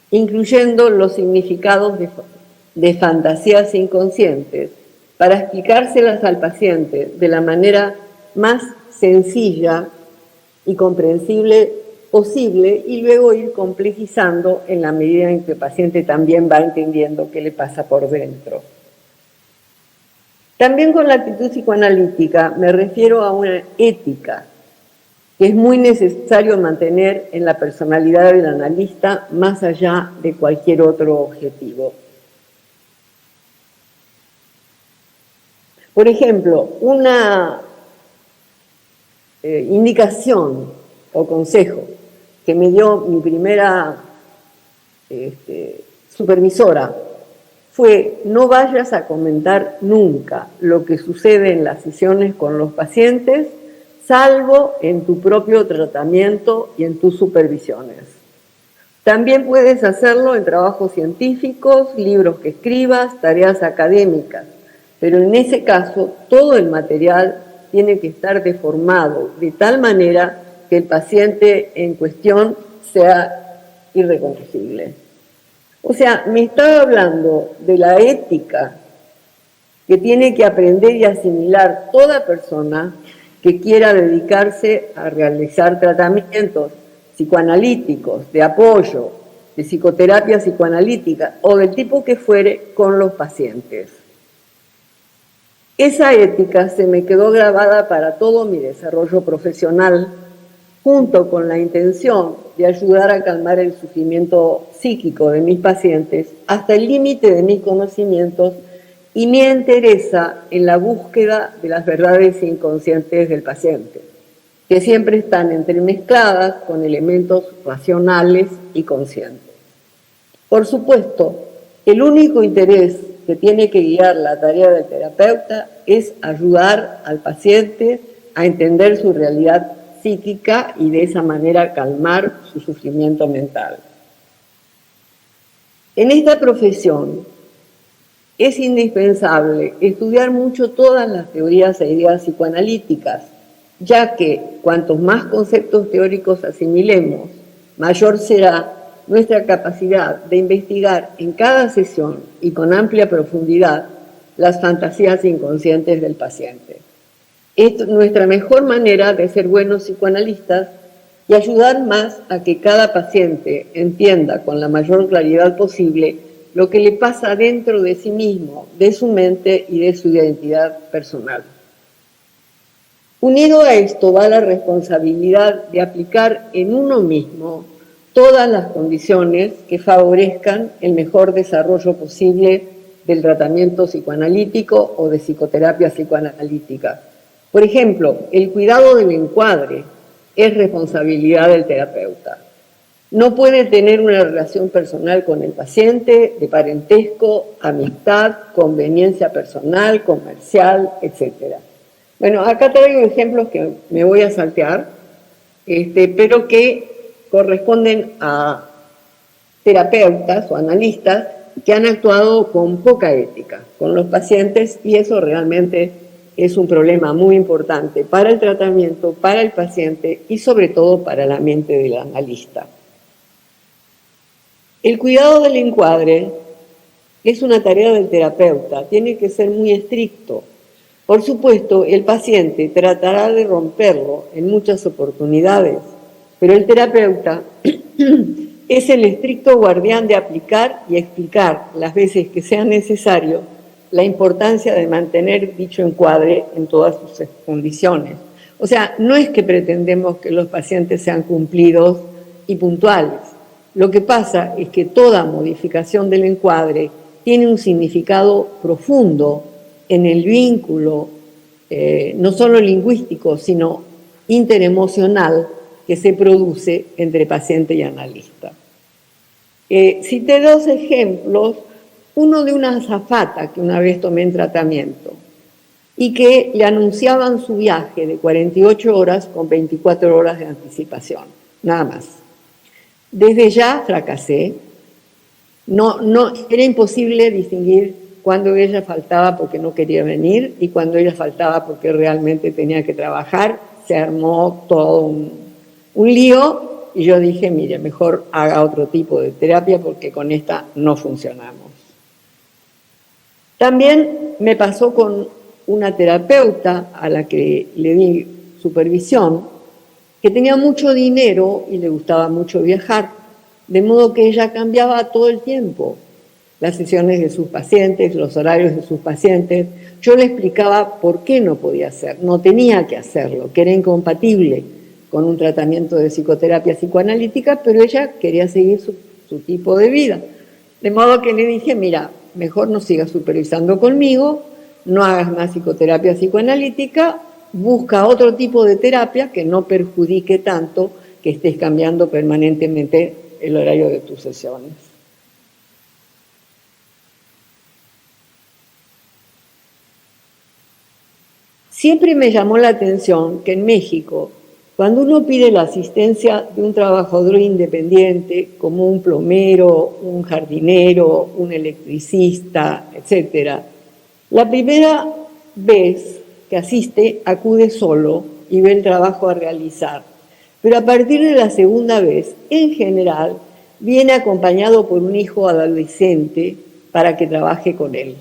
incluyendo los significados de fantasías inconscientes, para explicárselas al paciente de la manera más sencilla y comprensible posible y luego ir complejizando en la medida en que el paciente también va entendiendo qué le pasa por dentro. También con la actitud psicoanalítica me refiero a una ética que es muy necesario mantener en la personalidad del analista más allá de cualquier otro objetivo. Por ejemplo, una indicación o consejo que me dio mi primera supervisora fue: no vayas a comentar nunca lo que sucede en las sesiones con los pacientes, salvo en tu propio tratamiento y en tus supervisiones. También puedes hacerlo en trabajos científicos, libros que escribas, tareas académicas, pero en ese caso todo el material tiene que estar deformado de tal manera que el paciente en cuestión sea irreconocible. O sea, me estaba hablando de la ética que tiene que aprender y asimilar toda persona que quiera dedicarse a realizar tratamientos psicoanalíticos, de apoyo, de psicoterapia psicoanalítica o del tipo que fuere con los pacientes. Esa ética se me quedó grabada para todo mi desarrollo profesional, junto con la intención de ayudar a calmar el sufrimiento psíquico de mis pacientes hasta el límite de mis conocimientos y mi entereza en la búsqueda de las verdades inconscientes del paciente, que siempre están entremezcladas con elementos racionales y conscientes. Por supuesto, el único interés que tiene que guiar la tarea del terapeuta es ayudar al paciente a entender su realidad psíquica y de esa manera calmar su sufrimiento mental. En esta profesión es indispensable estudiar mucho todas las teorías e ideas psicoanalíticas, ya que cuantos más conceptos teóricos asimilemos, mayor será nuestra capacidad de investigar en cada sesión y con amplia profundidad las fantasías inconscientes del paciente. Es nuestra mejor manera de ser buenos psicoanalistas y ayudar más a que cada paciente entienda con la mayor claridad posible lo que le pasa dentro de sí mismo, de su mente y de su identidad personal. Unido a esto va la responsabilidad de aplicar en uno mismo todas las condiciones que favorezcan el mejor desarrollo posible del tratamiento psicoanalítico o de psicoterapia psicoanalítica. Por ejemplo, el cuidado del encuadre es responsabilidad del terapeuta. No puede tener una relación personal con el paciente, de parentesco, amistad, conveniencia personal, comercial, etc. Bueno, acá traigo ejemplos que me voy a saltear, pero que corresponden a terapeutas o analistas que han actuado con poca ética con los pacientes, y eso realmente es un problema muy importante para el tratamiento, para el paciente y sobre todo para la mente del analista. El cuidado del encuadre es una tarea del terapeuta, tiene que ser muy estricto. Por supuesto, el paciente tratará de romperlo en muchas oportunidades, pero el terapeuta es el estricto guardián de aplicar y explicar las veces que sea necesario la importancia de mantener dicho encuadre en todas sus condiciones. O sea, no es que pretendemos que los pacientes sean cumplidos y puntuales. Lo que pasa es que toda modificación del encuadre tiene un significado profundo en el vínculo, no solo lingüístico, sino interemocional que se produce entre paciente y analista. Cité dos ejemplos, uno de una azafata que una vez tomé en tratamiento y que le anunciaban su viaje de 48 horas con 24 horas de anticipación, nada más. Desde ya fracasé, era imposible distinguir cuando ella faltaba porque no quería venir y cuando ella faltaba porque realmente tenía que trabajar. Se armó todo un lío y yo dije, mire, mejor haga otro tipo de terapia porque con esta no funcionamos. También me pasó con una terapeuta a la que le di supervisión, que tenía mucho dinero y le gustaba mucho viajar, de modo que ella cambiaba todo el tiempo las sesiones de sus pacientes, los horarios de sus pacientes. Yo le explicaba por qué no podía hacer, no tenía que hacerlo, que era incompatible con un tratamiento de psicoterapia psicoanalítica, pero ella quería seguir su tipo de vida. De modo que le dije, mira, mejor no sigas supervisando conmigo, no hagas más psicoterapia psicoanalítica, busca otro tipo de terapia que no perjudique tanto que estés cambiando permanentemente el horario de tus sesiones. Siempre me llamó la atención que en México, cuando uno pide la asistencia de un trabajador independiente, como un plomero, un jardinero, un electricista, etc., la primera vez que asiste acude solo y ve el trabajo a realizar. Pero a partir de la segunda vez, en general, viene acompañado por un hijo adolescente para que trabaje con él.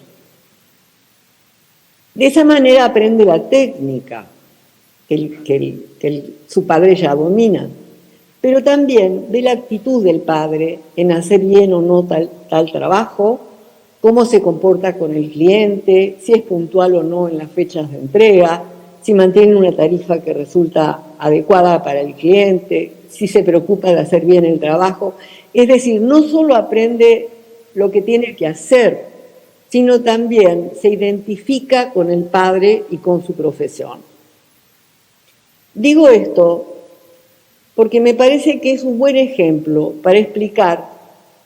De esa manera aprende la técnica que su padre ya domina, pero también ve la actitud del padre en hacer bien o no tal trabajo, cómo se comporta con el cliente, si es puntual o no en las fechas de entrega, si mantiene una tarifa que resulta adecuada para el cliente, si se preocupa de hacer bien el trabajo. Es decir, no solo aprende lo que tiene que hacer, sino también se identifica con el padre y con su profesión. Digo esto porque me parece que es un buen ejemplo para explicar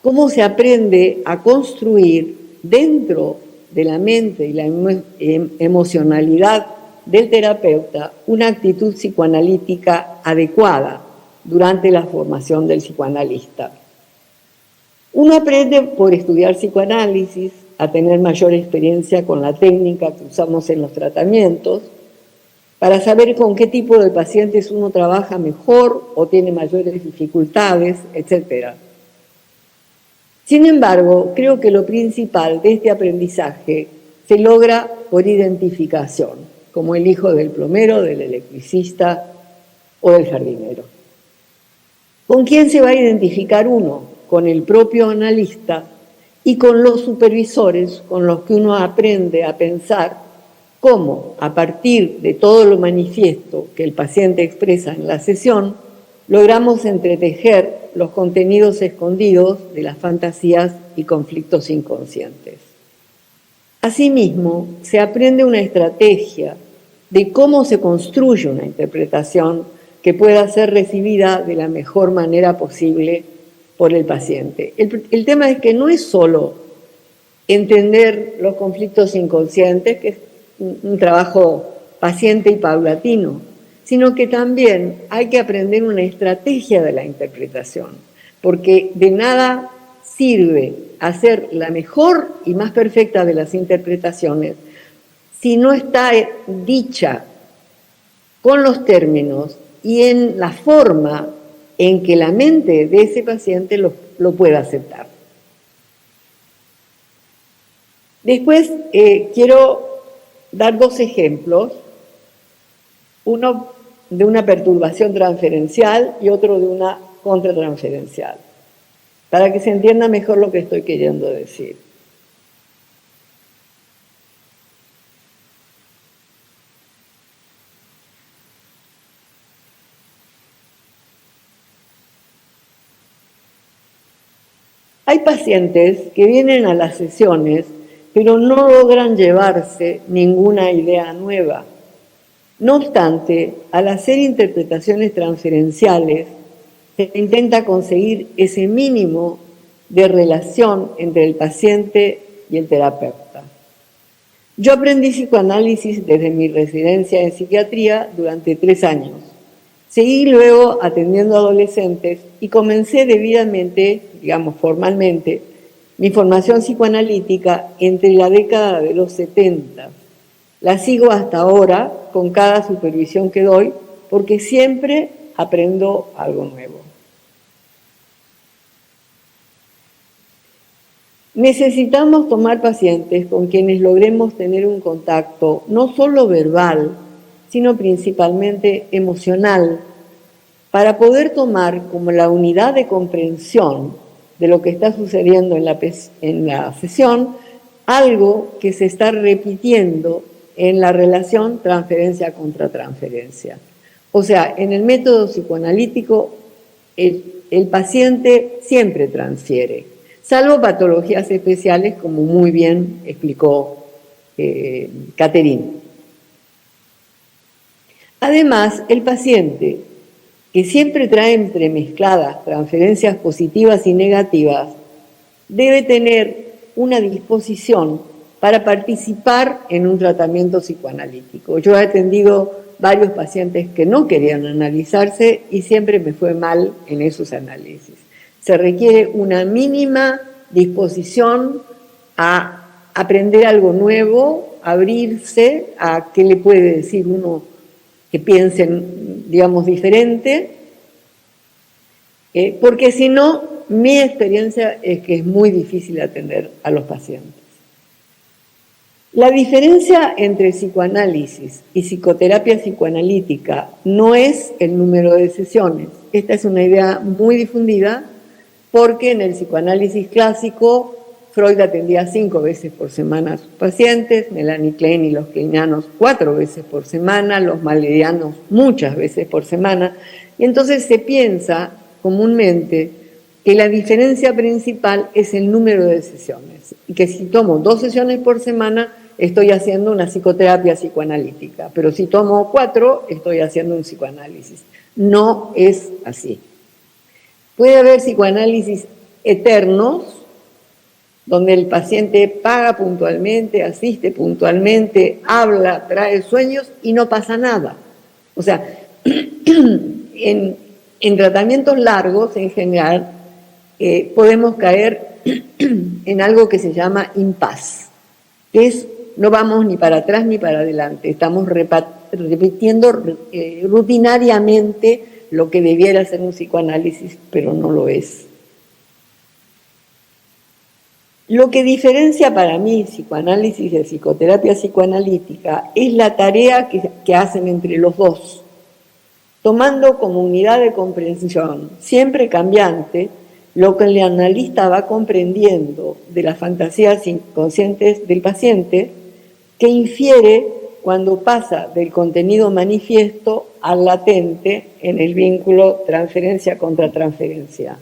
cómo se aprende a construir dentro de la mente y la emocionalidad del terapeuta una actitud psicoanalítica adecuada durante la formación del psicoanalista. Uno aprende por estudiar psicoanálisis, a tener mayor experiencia con la técnica que usamos en los tratamientos, para saber con qué tipo de pacientes uno trabaja mejor o tiene mayores dificultades, etc. Sin embargo, creo que lo principal de este aprendizaje se logra por identificación, como el hijo del plomero, del electricista o del jardinero. ¿Con quién se va a identificar uno? Con el propio analista y con los supervisores con los que uno aprende a pensar cómo, a partir de todo lo manifiesto que el paciente expresa en la sesión, logramos entretejer los contenidos escondidos de las fantasías y conflictos inconscientes. Asimismo, se aprende una estrategia de cómo se construye una interpretación que pueda ser recibida de la mejor manera posible por el paciente. El tema es que no es solo entender los conflictos inconscientes, que es un trabajo paciente y paulatino, sino que también hay que aprender una estrategia de la interpretación, porque de nada sirve hacer la mejor y más perfecta de las interpretaciones si no está dicha con los términos y en la forma en que la mente de ese paciente lo pueda aceptar. Después quiero dar dos ejemplos, uno de una perturbación transferencial y otro de una contratransferencial, para que se entienda mejor lo que estoy queriendo decir. Hay pacientes que vienen a las sesiones, pero no logran llevarse ninguna idea nueva. No obstante, al hacer interpretaciones transferenciales, se intenta conseguir ese mínimo de relación entre el paciente y el terapeuta. Yo aprendí psicoanálisis desde mi residencia en psiquiatría durante 3 años. Seguí luego atendiendo a adolescentes y comencé debidamente, digamos formalmente, mi formación psicoanalítica entre la década de los 70. La sigo hasta ahora con cada supervisión que doy porque siempre aprendo algo nuevo. Necesitamos tomar pacientes con quienes logremos tener un contacto no solo verbal, sino principalmente emocional, para poder tomar como la unidad de comprensión de lo que está sucediendo en la sesión, algo que se está repitiendo en la relación transferencia contra transferencia. O sea, en el método psicoanalítico, el paciente siempre transfiere, salvo patologías especiales, como muy bien explicó Caterine. Además, el paciente, que siempre trae entremezcladas transferencias positivas y negativas, debe tener una disposición para participar en un tratamiento psicoanalítico. Yo he atendido varios pacientes que no querían analizarse y siempre me fue mal en esos análisis. Se requiere una mínima disposición a aprender algo nuevo, abrirse a qué le puede decir uno que piensen, digamos, diferente, porque si no, mi experiencia es que es muy difícil atender a los pacientes. La diferencia entre psicoanálisis y psicoterapia psicoanalítica no es el número de sesiones. Esta es una idea muy difundida porque en el psicoanálisis clásico Freud atendía 5 veces por semana a sus pacientes, Melanie Klein y los kleinianos 4 veces por semana, los maledianos muchas veces por semana, y entonces se piensa comúnmente que la diferencia principal es el número de sesiones, y que si tomo 2 sesiones por semana estoy haciendo una psicoterapia psicoanalítica, pero si tomo 4 estoy haciendo un psicoanálisis. No es así. Puede haber psicoanálisis eternos, donde el paciente paga puntualmente, asiste puntualmente, habla, trae sueños y no pasa nada. O sea, en tratamientos largos, en general, podemos caer en algo que se llama impasse, que es no vamos ni para atrás ni para adelante, estamos repitiendo rutinariamente lo que debiera ser un psicoanálisis, pero no lo es. Lo que diferencia para mí psicoanálisis de psicoterapia psicoanalítica es la tarea que hacen entre los dos, tomando como unidad de comprensión siempre cambiante lo que el analista va comprendiendo de las fantasías inconscientes del paciente, que infiere cuando pasa del contenido manifiesto al latente en el vínculo transferencia contra transferencia.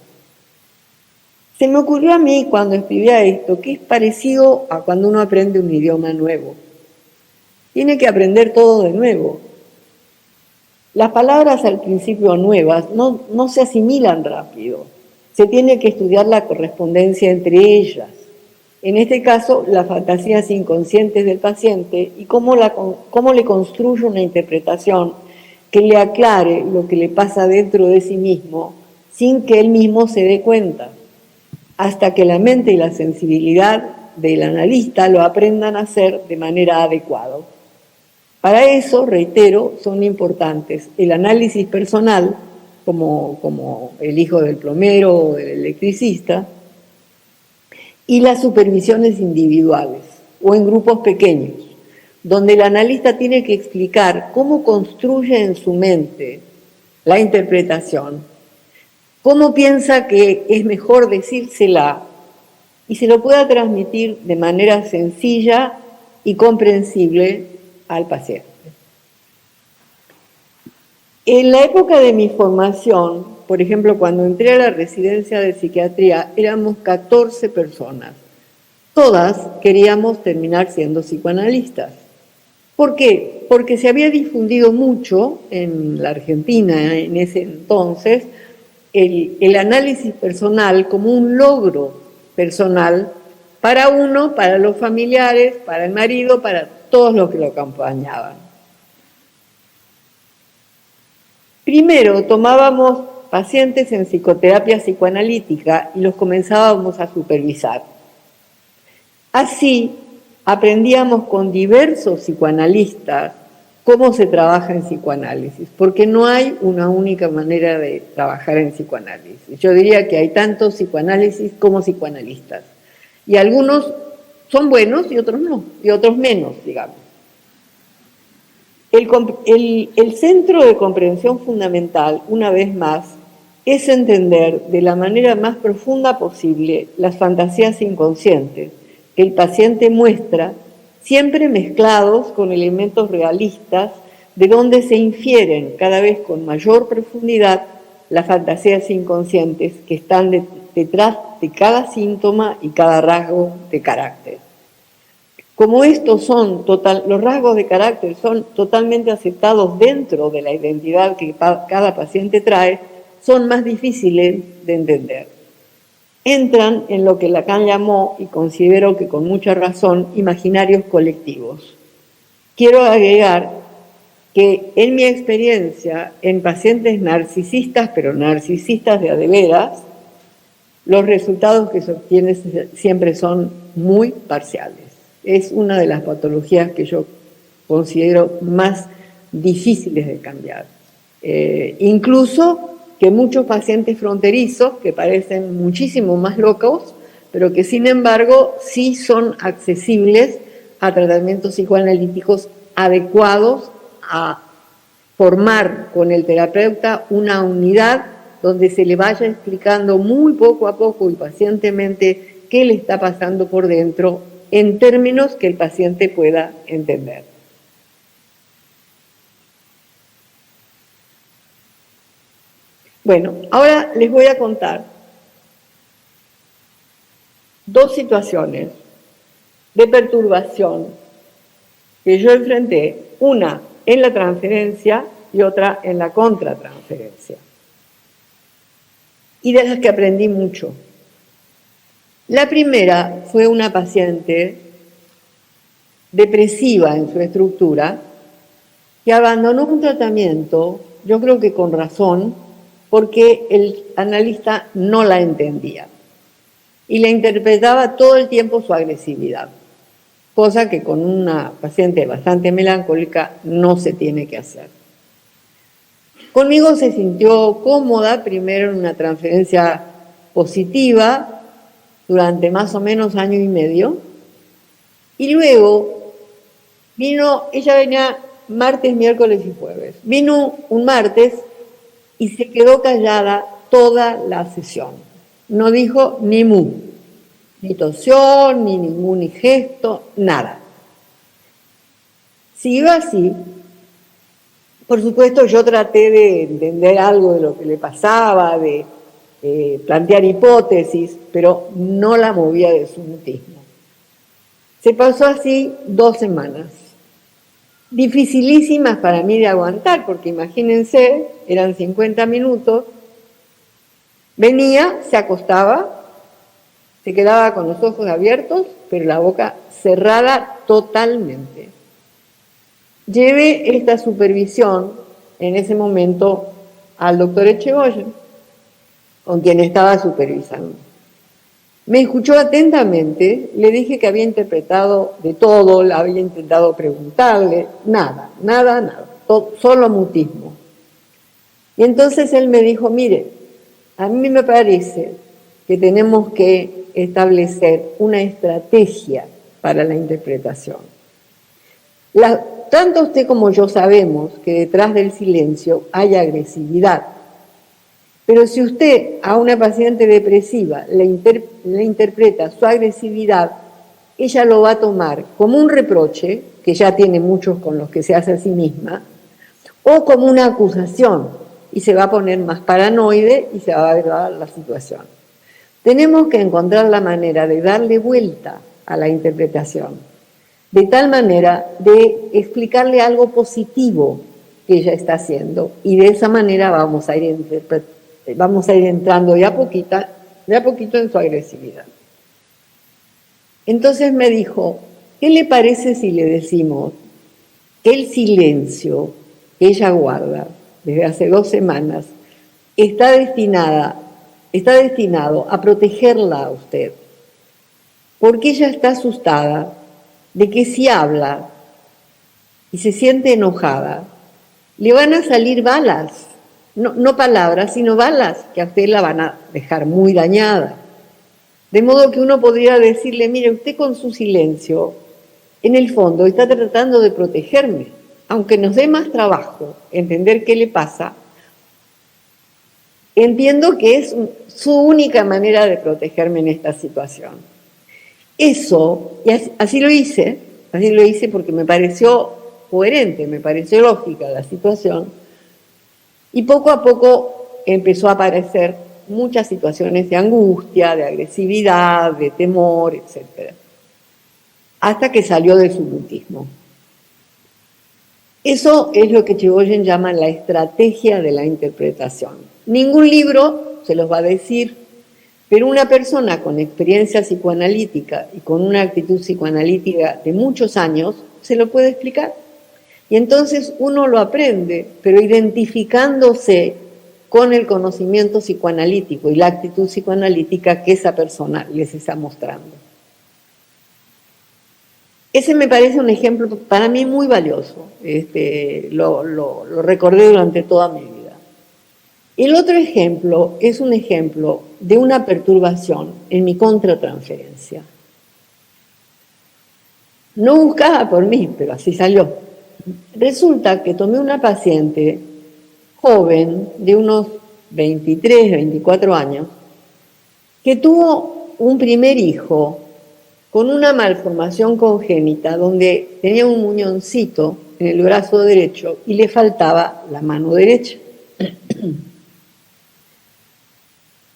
Se me ocurrió a mí cuando escribía esto que es parecido a cuando uno aprende un idioma nuevo. Tiene que aprender todo de nuevo. Las palabras al principio nuevas no se asimilan rápido. Se tiene que estudiar la correspondencia entre ellas. En este caso, las fantasías inconscientes del paciente y cómo le construye una interpretación que le aclare lo que le pasa dentro de sí mismo sin que él mismo se dé cuenta, hasta que la mente y la sensibilidad del analista lo aprendan a hacer de manera adecuada. Para eso, reitero, son importantes el análisis personal, como el hijo del plomero o del electricista, y las supervisiones individuales o en grupos pequeños, donde el analista tiene que explicar cómo construye en su mente la interpretación, cómo piensa que es mejor decírsela y se lo pueda transmitir de manera sencilla y comprensible al paciente. En la época de mi formación, por ejemplo, cuando entré a la residencia de psiquiatría, éramos 14 personas. Todas queríamos terminar siendo psicoanalistas. ¿Por qué? Porque se había difundido mucho en la Argentina en ese entonces el análisis personal como un logro personal para uno, para los familiares, para el marido, para todos los que lo acompañaban. Primero tomábamos pacientes en psicoterapia psicoanalítica y los comenzábamos a supervisar. Así aprendíamos con diversos psicoanalistas cómo se trabaja en psicoanálisis, porque no hay una única manera de trabajar en psicoanálisis. Yo diría que hay tanto psicoanálisis como psicoanalistas. Y algunos son buenos y otros no, y otros menos, digamos. El centro de comprensión fundamental, una vez más, es entender de la manera más profunda posible las fantasías inconscientes que el paciente muestra, siempre mezclados con elementos realistas, de donde se infieren cada vez con mayor profundidad las fantasías inconscientes que están detrás de cada síntoma y cada rasgo de carácter. Como estos los rasgos de carácter son totalmente aceptados dentro de la identidad que cada paciente trae, son más difíciles de entender. Entran en lo que Lacan llamó, y considero que con mucha razón, imaginarios colectivos. Quiero agregar que en mi experiencia en pacientes narcisistas, pero narcisistas de a de veras, los resultados que se obtienen siempre son muy parciales. Es una de las patologías que yo considero más difíciles de cambiar. Incluso que muchos pacientes fronterizos, que parecen muchísimo más locos, pero que sin embargo sí son accesibles a tratamientos psicoanalíticos adecuados a formar con el terapeuta una unidad donde se le vaya explicando muy poco a poco y pacientemente qué le está pasando por dentro en términos que el paciente pueda entender. Bueno, ahora les voy a contar dos situaciones de perturbación que yo enfrenté, una en la transferencia y otra en la contratransferencia, y de las que aprendí mucho. La primera fue una paciente depresiva en su estructura que abandonó un tratamiento, yo creo que con razón, porque el analista no la entendía y le interpretaba todo el tiempo su agresividad, cosa que con una paciente bastante melancólica no se tiene que hacer. Conmigo se sintió cómoda, primero en una transferencia positiva durante más o menos año y medio, y luego ella venía martes, miércoles y jueves. Vino un martes y se quedó callada toda la sesión. No dijo ni mu, ni tosió, ni ningún gesto, nada. Si iba así, por supuesto yo traté de entender algo de lo que le pasaba, de plantear hipótesis, pero no la movía de su mutismo. Se pasó así 2 semanas, dificilísimas para mí de aguantar, porque imagínense, eran 50 minutos, venía, se acostaba, se quedaba con los ojos abiertos, pero la boca cerrada totalmente. Llevé esta supervisión en ese momento al doctor Echegoyen, con quien estaba supervisando. Me escuchó atentamente, le dije que había interpretado de todo, le había intentado preguntarle, nada, solo mutismo. Y entonces él me dijo, mire, a mí me parece que tenemos que establecer una estrategia para la interpretación. Tanto usted como yo sabemos que detrás del silencio hay agresividad, pero si usted a una paciente depresiva le interpreta su agresividad, ella lo va a tomar como un reproche, que ya tiene muchos con los que se hace a sí misma, o como una acusación, y se va a poner más paranoide y se va a agravar la situación. Tenemos que encontrar la manera de darle vuelta a la interpretación, de tal manera de explicarle algo positivo que ella está haciendo, y de esa manera vamos a ir entrando de a poquito en su agresividad. Entonces me dijo, ¿qué le parece si le decimos que el silencio que ella guarda desde hace 2 semanas está destinado a protegerla a usted? Porque ella está asustada de que si habla y se siente enojada, le van a salir balas. No palabras, sino balas que a usted la van a dejar muy dañada. De modo que uno podría decirle, mire, usted con su silencio, en el fondo está tratando de protegerme. Aunque nos dé más trabajo entender qué le pasa, entiendo que es su única manera de protegerme en esta situación. Eso, y así lo hice porque me pareció coherente, me pareció lógica la situación, y poco a poco empezó a aparecer muchas situaciones de angustia, de agresividad, de temor, etc. Hasta que salió del mutismo. Eso es lo que Echegoyen llama la estrategia de la interpretación. Ningún libro se los va a decir, pero una persona con experiencia psicoanalítica y con una actitud psicoanalítica de muchos años se lo puede explicar. Y entonces uno lo aprende, pero identificándose con el conocimiento psicoanalítico y la actitud psicoanalítica que esa persona les está mostrando. Ese me parece un ejemplo para mí muy valioso, lo recordé durante toda mi vida. El otro ejemplo es un ejemplo de una perturbación en mi contratransferencia. No buscada por mí, pero así salió. Resulta que tomé una paciente joven de unos 23, 24 años, que tuvo un primer hijo con una malformación congénita donde tenía un muñoncito en el brazo derecho y le faltaba la mano derecha.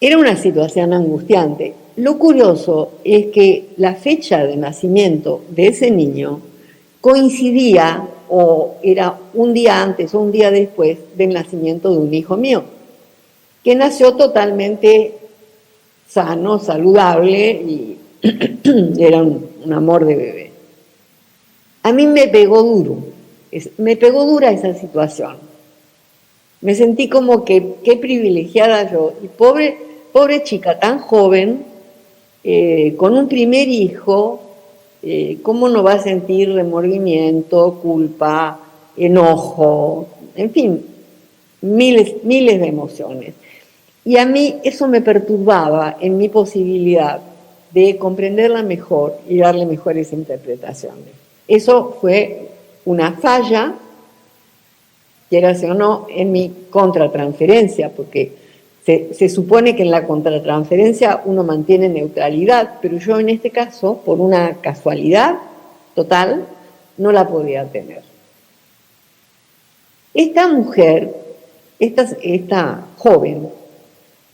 Era una situación angustiante. Lo curioso es que la fecha de nacimiento de ese niño coincidía o era un día antes o un día después del nacimiento de un hijo mío, que nació totalmente sano, saludable y era un amor de bebé. A mí me pegó duro, me pegó dura esa situación. Me sentí como que qué privilegiada yo, y pobre chica tan joven, con un primer hijo, ¿cómo no va a sentir remordimiento, culpa, enojo, en fin, miles de emociones? Y a mí eso me perturbaba en mi posibilidad de comprenderla mejor y darle mejores interpretaciones. Eso fue una falla, quieras o no, en mi contratransferencia, porque se supone que en la contratransferencia uno mantiene neutralidad, pero yo en este caso, por una casualidad total, no la podía tener. Esta mujer, esta joven,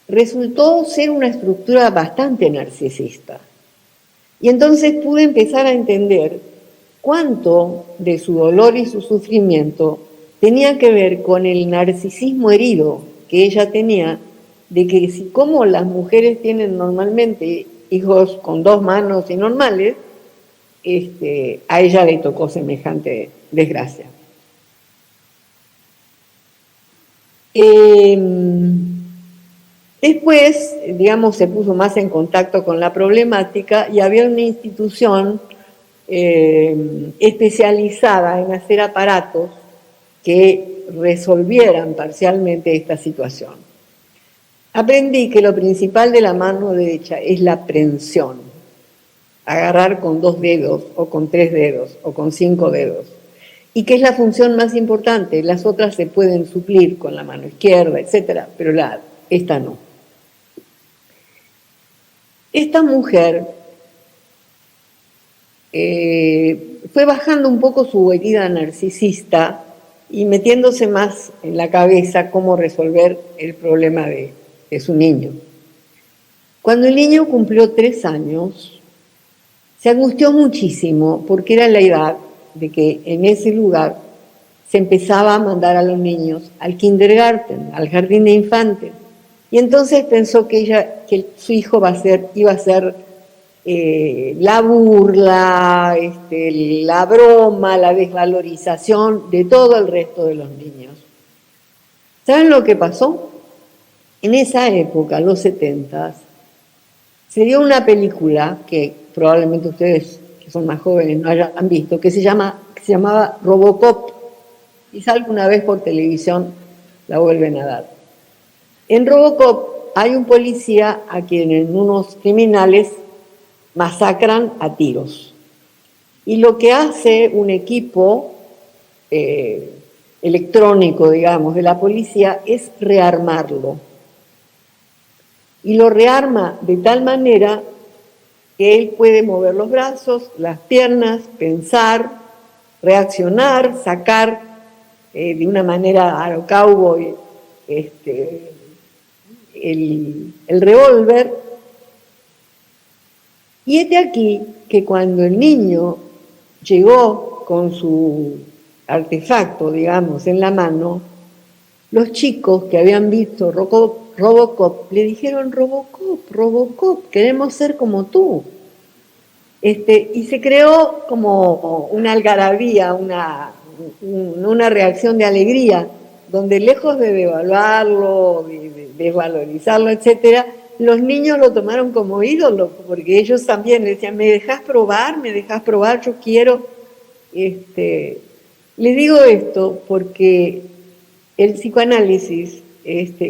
resultó ser una estructura bastante narcisista. Y entonces pude empezar a entender cuánto de su dolor y su sufrimiento tenía que ver con el narcisismo herido que ella tenía, de que si como las mujeres tienen normalmente hijos con 2 manos y normales, a ella le tocó semejante desgracia. Después, digamos, se puso más en contacto con la problemática y había una institución especializada en hacer aparatos que resolvieran parcialmente esta situación. Aprendí que lo principal de la mano derecha es la prensión, agarrar con 2 dedos o con 3 dedos o con 5 dedos, y que es la función más importante. Las otras se pueden suplir con la mano izquierda, etcétera, pero esta no. Esta mujer fue bajando un poco su herida narcisista y metiéndose más en la cabeza cómo resolver el problema de su niño. Cuando el niño cumplió 3 años, se angustió muchísimo porque era la edad de que en ese lugar se empezaba a mandar a los niños al kindergarten, al jardín de infantes. Y entonces pensó que su hijo iba a ser la burla, la broma, la desvalorización de todo el resto de los niños. ¿Saben lo que pasó? En esa época, los 70, se dio una película que probablemente ustedes, que son más jóvenes, no hayan visto, que se llamaba Robocop. Quizá alguna vez por televisión la vuelven a dar. En Robocop hay un policía a quien unos criminales masacran a tiros. Y lo que hace un equipo electrónico, digamos, de la policía es rearmarlo. Y lo rearma de tal manera que él puede mover los brazos, las piernas, pensar, reaccionar, sacar de una manera a lo cowboy el revólver. Y es de aquí que cuando el niño llegó con su artefacto, digamos, en la mano, los chicos que habían visto Robocop le dijeron: Robocop, queremos ser como tú. Y se creó como una algarabía, una reacción de alegría, donde lejos de devaluarlo, de desvalorizarlo, etcétera, los niños lo tomaron como ídolo, porque ellos también le decían: ¿me dejas probar? Yo quiero. Les digo esto porque el psicoanálisis,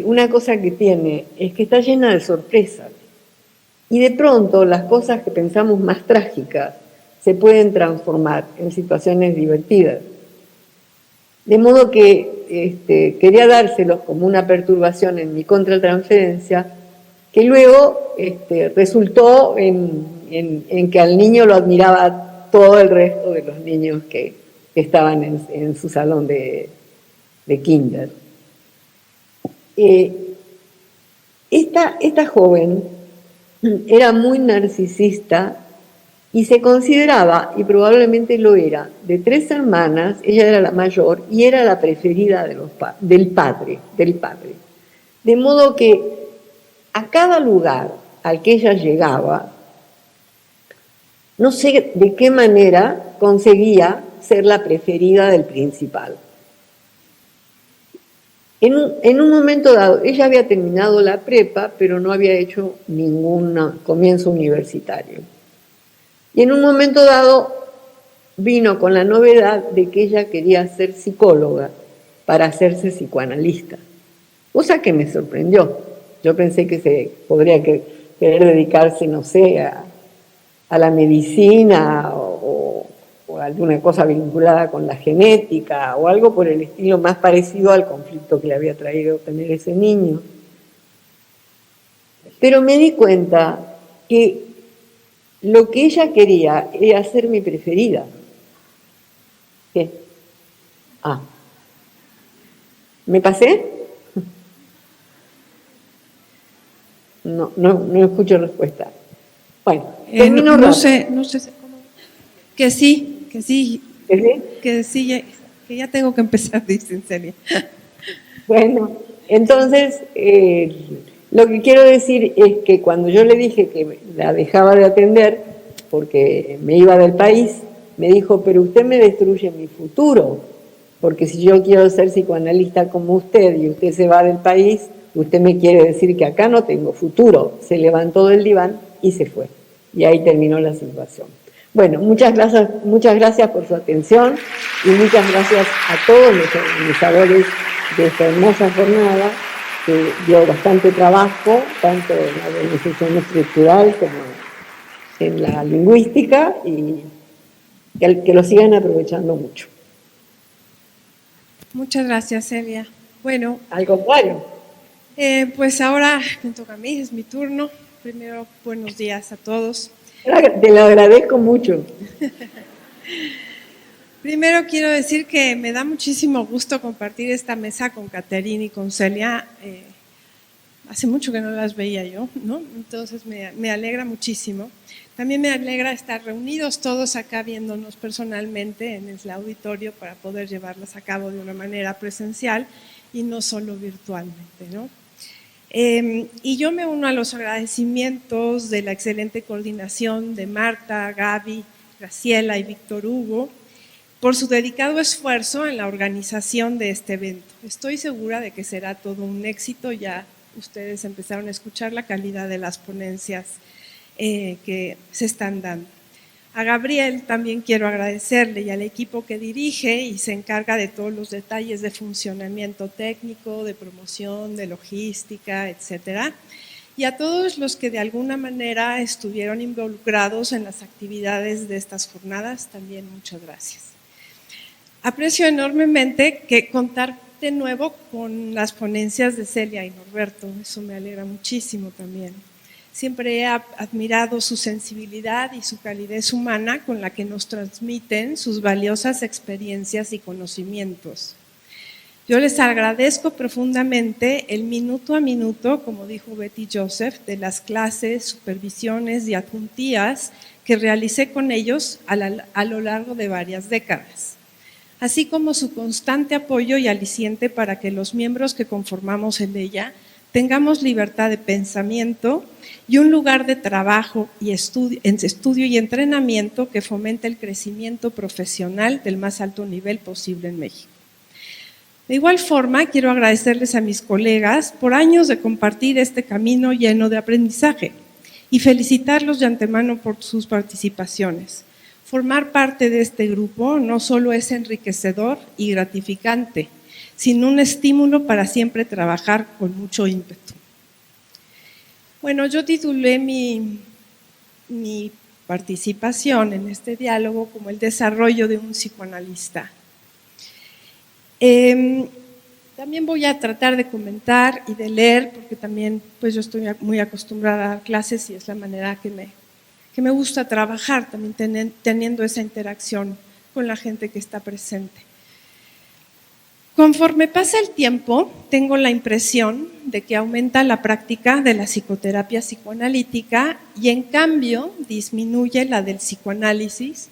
una cosa que tiene es que está llena de sorpresas. Y de pronto las cosas que pensamos más trágicas se pueden transformar en situaciones divertidas. De modo que quería dárselos como una perturbación en mi contratransferencia, que luego resultó en que al niño lo admiraba todo el resto de los niños que estaban en su salón de kinder. Esta joven era muy narcisista y se consideraba, y probablemente lo era, de 3 hermanas, ella era la mayor y era la preferida del padre. De modo que a cada lugar, al que ella llegaba, no sé de qué manera conseguía ser la preferida del principal. En un momento dado, ella había terminado la prepa, pero no había hecho ningún comienzo universitario. Y en un momento dado vino con la novedad de que ella quería ser psicóloga para hacerse psicoanalista, cosa que me sorprendió. Yo pensé que se podría querer dedicarse, no sé, a la medicina o alguna cosa vinculada con la genética o algo por el estilo más parecido al conflicto que le había traído tener ese niño. Pero me di cuenta que lo que ella quería era ser mi preferida. ¿Qué? ¿Me pasé? No escucho respuesta. Bueno, termino no rápido. sé cómo. Que sí, ¿Que sí? que ya tengo que empezar, dice Celia. Bueno, entonces, lo que quiero decir es que cuando yo le dije que la dejaba de atender porque me iba del país, me dijo, pero usted me destruye mi futuro, porque si yo quiero ser psicoanalista como usted y usted se va del país, usted me quiere decir que acá no tengo futuro. Se levantó del diván y se fue. Y ahí terminó la situación. Bueno, muchas gracias por su atención y muchas gracias a todos los organizadores de esta hermosa jornada que dio bastante trabajo, tanto en la organización estructural como en la lingüística, y que lo sigan aprovechando mucho. Muchas gracias, Celia. Bueno, Al contrario. pues ahora me toca a mí, es mi turno. Primero, buenos días a todos. Te lo agradezco mucho. Primero quiero decir que me da muchísimo gusto compartir esta mesa con Caterina y con Celia. Hace mucho que no las veía yo, ¿no? Entonces me alegra muchísimo. También me alegra estar reunidos todos acá viéndonos personalmente en el auditorio para poder llevarlas a cabo de una manera presencial y no solo virtualmente, ¿no? Y yo me uno a los agradecimientos de la excelente coordinación de Marta, Gaby, Graciela y Víctor Hugo por su dedicado esfuerzo en la organización de este evento. Estoy segura de que será todo un éxito. Ya ustedes empezaron a escuchar la calidad de las ponencias que se están dando. A Gabriel también quiero agradecerle y al equipo que dirige y se encarga de todos los detalles de funcionamiento técnico, de promoción, de logística, etcétera. Y a todos los que de alguna manera estuvieron involucrados en las actividades de estas jornadas, también muchas gracias. Aprecio enormemente que contar de nuevo con las ponencias de Celia y Norberto, eso me alegra muchísimo también. Siempre he admirado su sensibilidad y su calidez humana con la que nos transmiten sus valiosas experiencias y conocimientos. Yo les agradezco profundamente el minuto a minuto, como dijo Betty Joseph, de las clases, supervisiones y adjuntías que realicé con ellos a lo largo de varias décadas, así como su constante apoyo y aliciente para que los miembros que conformamos en ella tengamos libertad de pensamiento y un lugar de trabajo y estudio y entrenamiento que fomente el crecimiento profesional del más alto nivel posible en México. De igual forma, quiero agradecerles a mis colegas por años de compartir este camino lleno de aprendizaje y felicitarlos de antemano por sus participaciones. Formar parte de este grupo no solo es enriquecedor y gratificante, sino un estímulo para siempre trabajar con mucho ímpetu. Bueno, yo titulé mi participación en este diálogo como el desarrollo de un psicoanalista. También voy a tratar de comentar y de leer, porque también pues yo estoy muy acostumbrada a dar clases y es la manera que me gusta trabajar, también teniendo esa interacción con la gente que está presente. Conforme pasa el tiempo, tengo la impresión de que aumenta la práctica de la psicoterapia psicoanalítica y en cambio disminuye la del psicoanálisis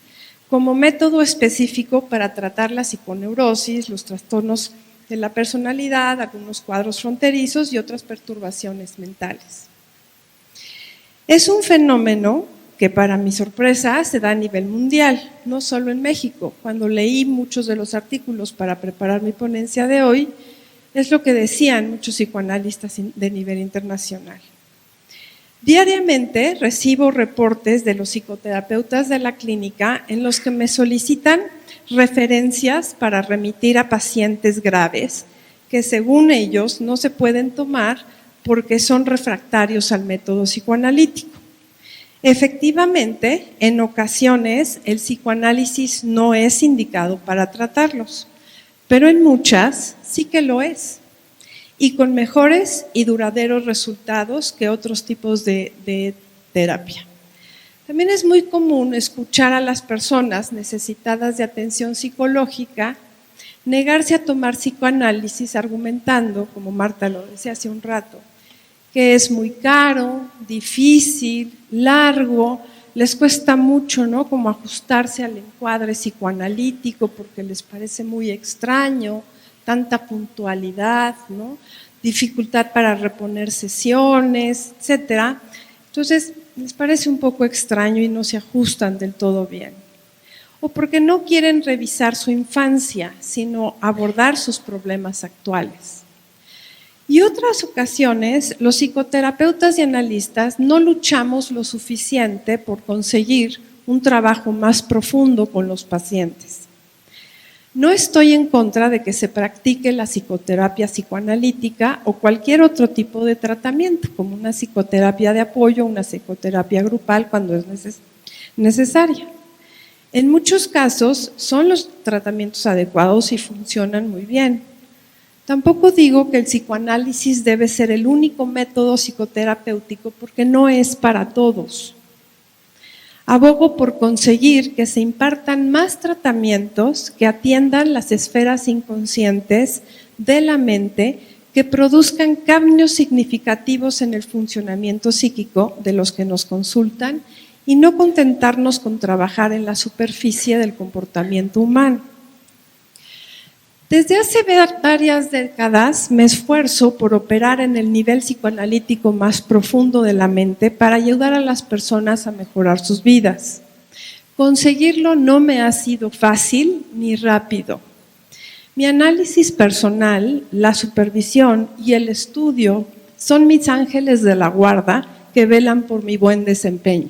como método específico para tratar la psiconeurosis, los trastornos de la personalidad, algunos cuadros fronterizos y otras perturbaciones mentales. Es un fenómeno que para mi sorpresa se da a nivel mundial, no solo en México. Cuando leí muchos de los artículos para preparar mi ponencia de hoy, es lo que decían muchos psicoanalistas de nivel internacional. Diariamente recibo reportes de los psicoterapeutas de la clínica en los que me solicitan referencias para remitir a pacientes graves que según ellos no se pueden tomar porque son refractarios al método psicoanalítico. Efectivamente, en ocasiones el psicoanálisis no es indicado para tratarlos, pero en muchas sí que lo es, y con mejores y duraderos resultados que otros tipos de terapia. También es muy común escuchar a las personas necesitadas de atención psicológica negarse a tomar psicoanálisis argumentando, como Marta lo decía hace un rato, que es muy caro, difícil, largo, les cuesta mucho, ¿no? Como ajustarse al encuadre psicoanalítico porque les parece muy extraño, tanta puntualidad, ¿no? Dificultad para reponer sesiones, etcétera. Entonces, les parece un poco extraño y no se ajustan del todo bien. O porque no quieren revisar su infancia, sino abordar sus problemas actuales. Y otras ocasiones, los psicoterapeutas y analistas no luchamos lo suficiente por conseguir un trabajo más profundo con los pacientes. No estoy en contra de que se practique la psicoterapia psicoanalítica o cualquier otro tipo de tratamiento, como una psicoterapia de apoyo, una psicoterapia grupal cuando es necesaria. En muchos casos son los tratamientos adecuados y funcionan muy bien. Tampoco digo que el psicoanálisis debe ser el único método psicoterapéutico porque no es para todos. Abogo por conseguir que se impartan más tratamientos que atiendan las esferas inconscientes de la mente, que produzcan cambios significativos en el funcionamiento psíquico de los que nos consultan y no contentarnos con trabajar en la superficie del comportamiento humano. Desde hace varias décadas me esfuerzo por operar en el nivel psicoanalítico más profundo de la mente para ayudar a las personas a mejorar sus vidas. Conseguirlo no me ha sido fácil ni rápido. Mi análisis personal, la supervisión y el estudio son mis ángeles de la guarda que velan por mi buen desempeño.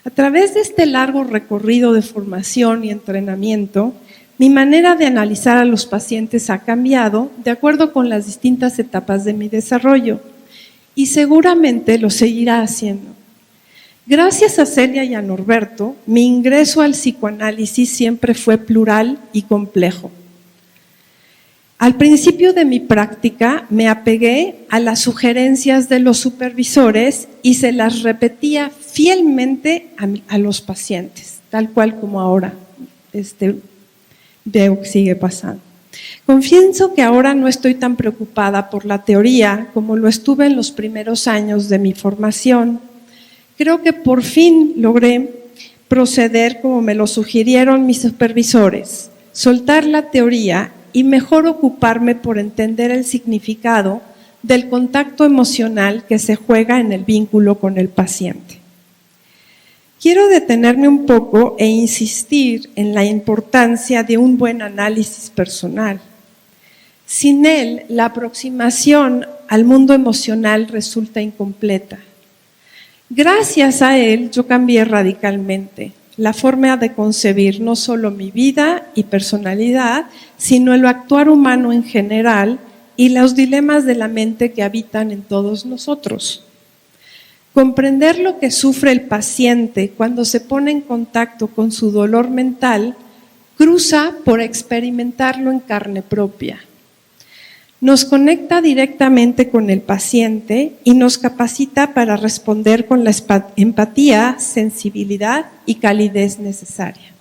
A través de este largo recorrido de formación y entrenamiento, mi manera de analizar a los pacientes ha cambiado de acuerdo con las distintas etapas de mi desarrollo y seguramente lo seguirá haciendo. Gracias a Celia y a Norberto, mi ingreso al psicoanálisis siempre fue plural y complejo. Al principio de mi práctica me apegué a las sugerencias de los supervisores y se las repetía fielmente a los pacientes, tal cual como ahora veo que sigue pasando. Confieso que ahora no estoy tan preocupada por la teoría como lo estuve en los primeros años de mi formación. Creo que por fin logré proceder como me lo sugirieron mis supervisores, soltar la teoría y mejor ocuparme por entender el significado del contacto emocional que se juega en el vínculo con el paciente. Quiero detenerme un poco e insistir en la importancia de un buen análisis personal. Sin él, la aproximación al mundo emocional resulta incompleta. Gracias a él, yo cambié radicalmente la forma de concebir no solo mi vida y personalidad, sino el actuar humano en general y los dilemas de la mente que habitan en todos nosotros. Comprender lo que sufre el paciente cuando se pone en contacto con su dolor mental cruza por experimentarlo en carne propia. Nos conecta directamente con el paciente y nos capacita para responder con la empatía, sensibilidad y calidez necesaria.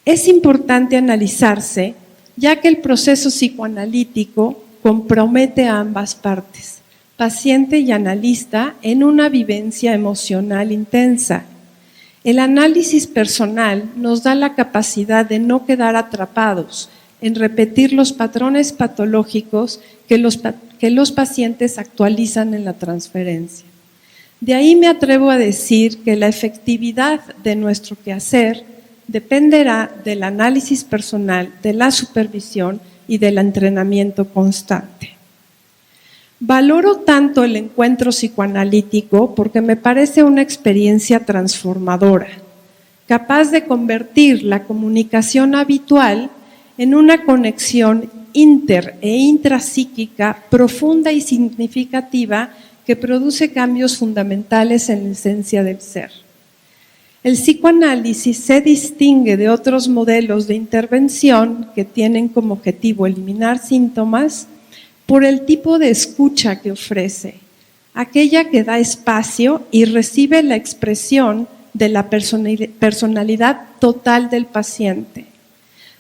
Es importante analizarse, ya que el proceso psicoanalítico compromete a ambas partes, paciente y analista, en una vivencia emocional intensa. El análisis personal nos da la capacidad de no quedar atrapados en repetir los patrones patológicos que los pacientes actualizan en la transferencia. De ahí me atrevo a decir que la efectividad de nuestro quehacer dependerá del análisis personal, de la supervisión y del entrenamiento constante. Valoro tanto el encuentro psicoanalítico porque me parece una experiencia transformadora, capaz de convertir la comunicación habitual en una conexión inter- e intrapsíquica profunda y significativa que produce cambios fundamentales en la esencia del ser. El psicoanálisis se distingue de otros modelos de intervención que tienen como objetivo eliminar síntomas por el tipo de escucha que ofrece, aquella que da espacio y recibe la expresión de la personalidad total del paciente.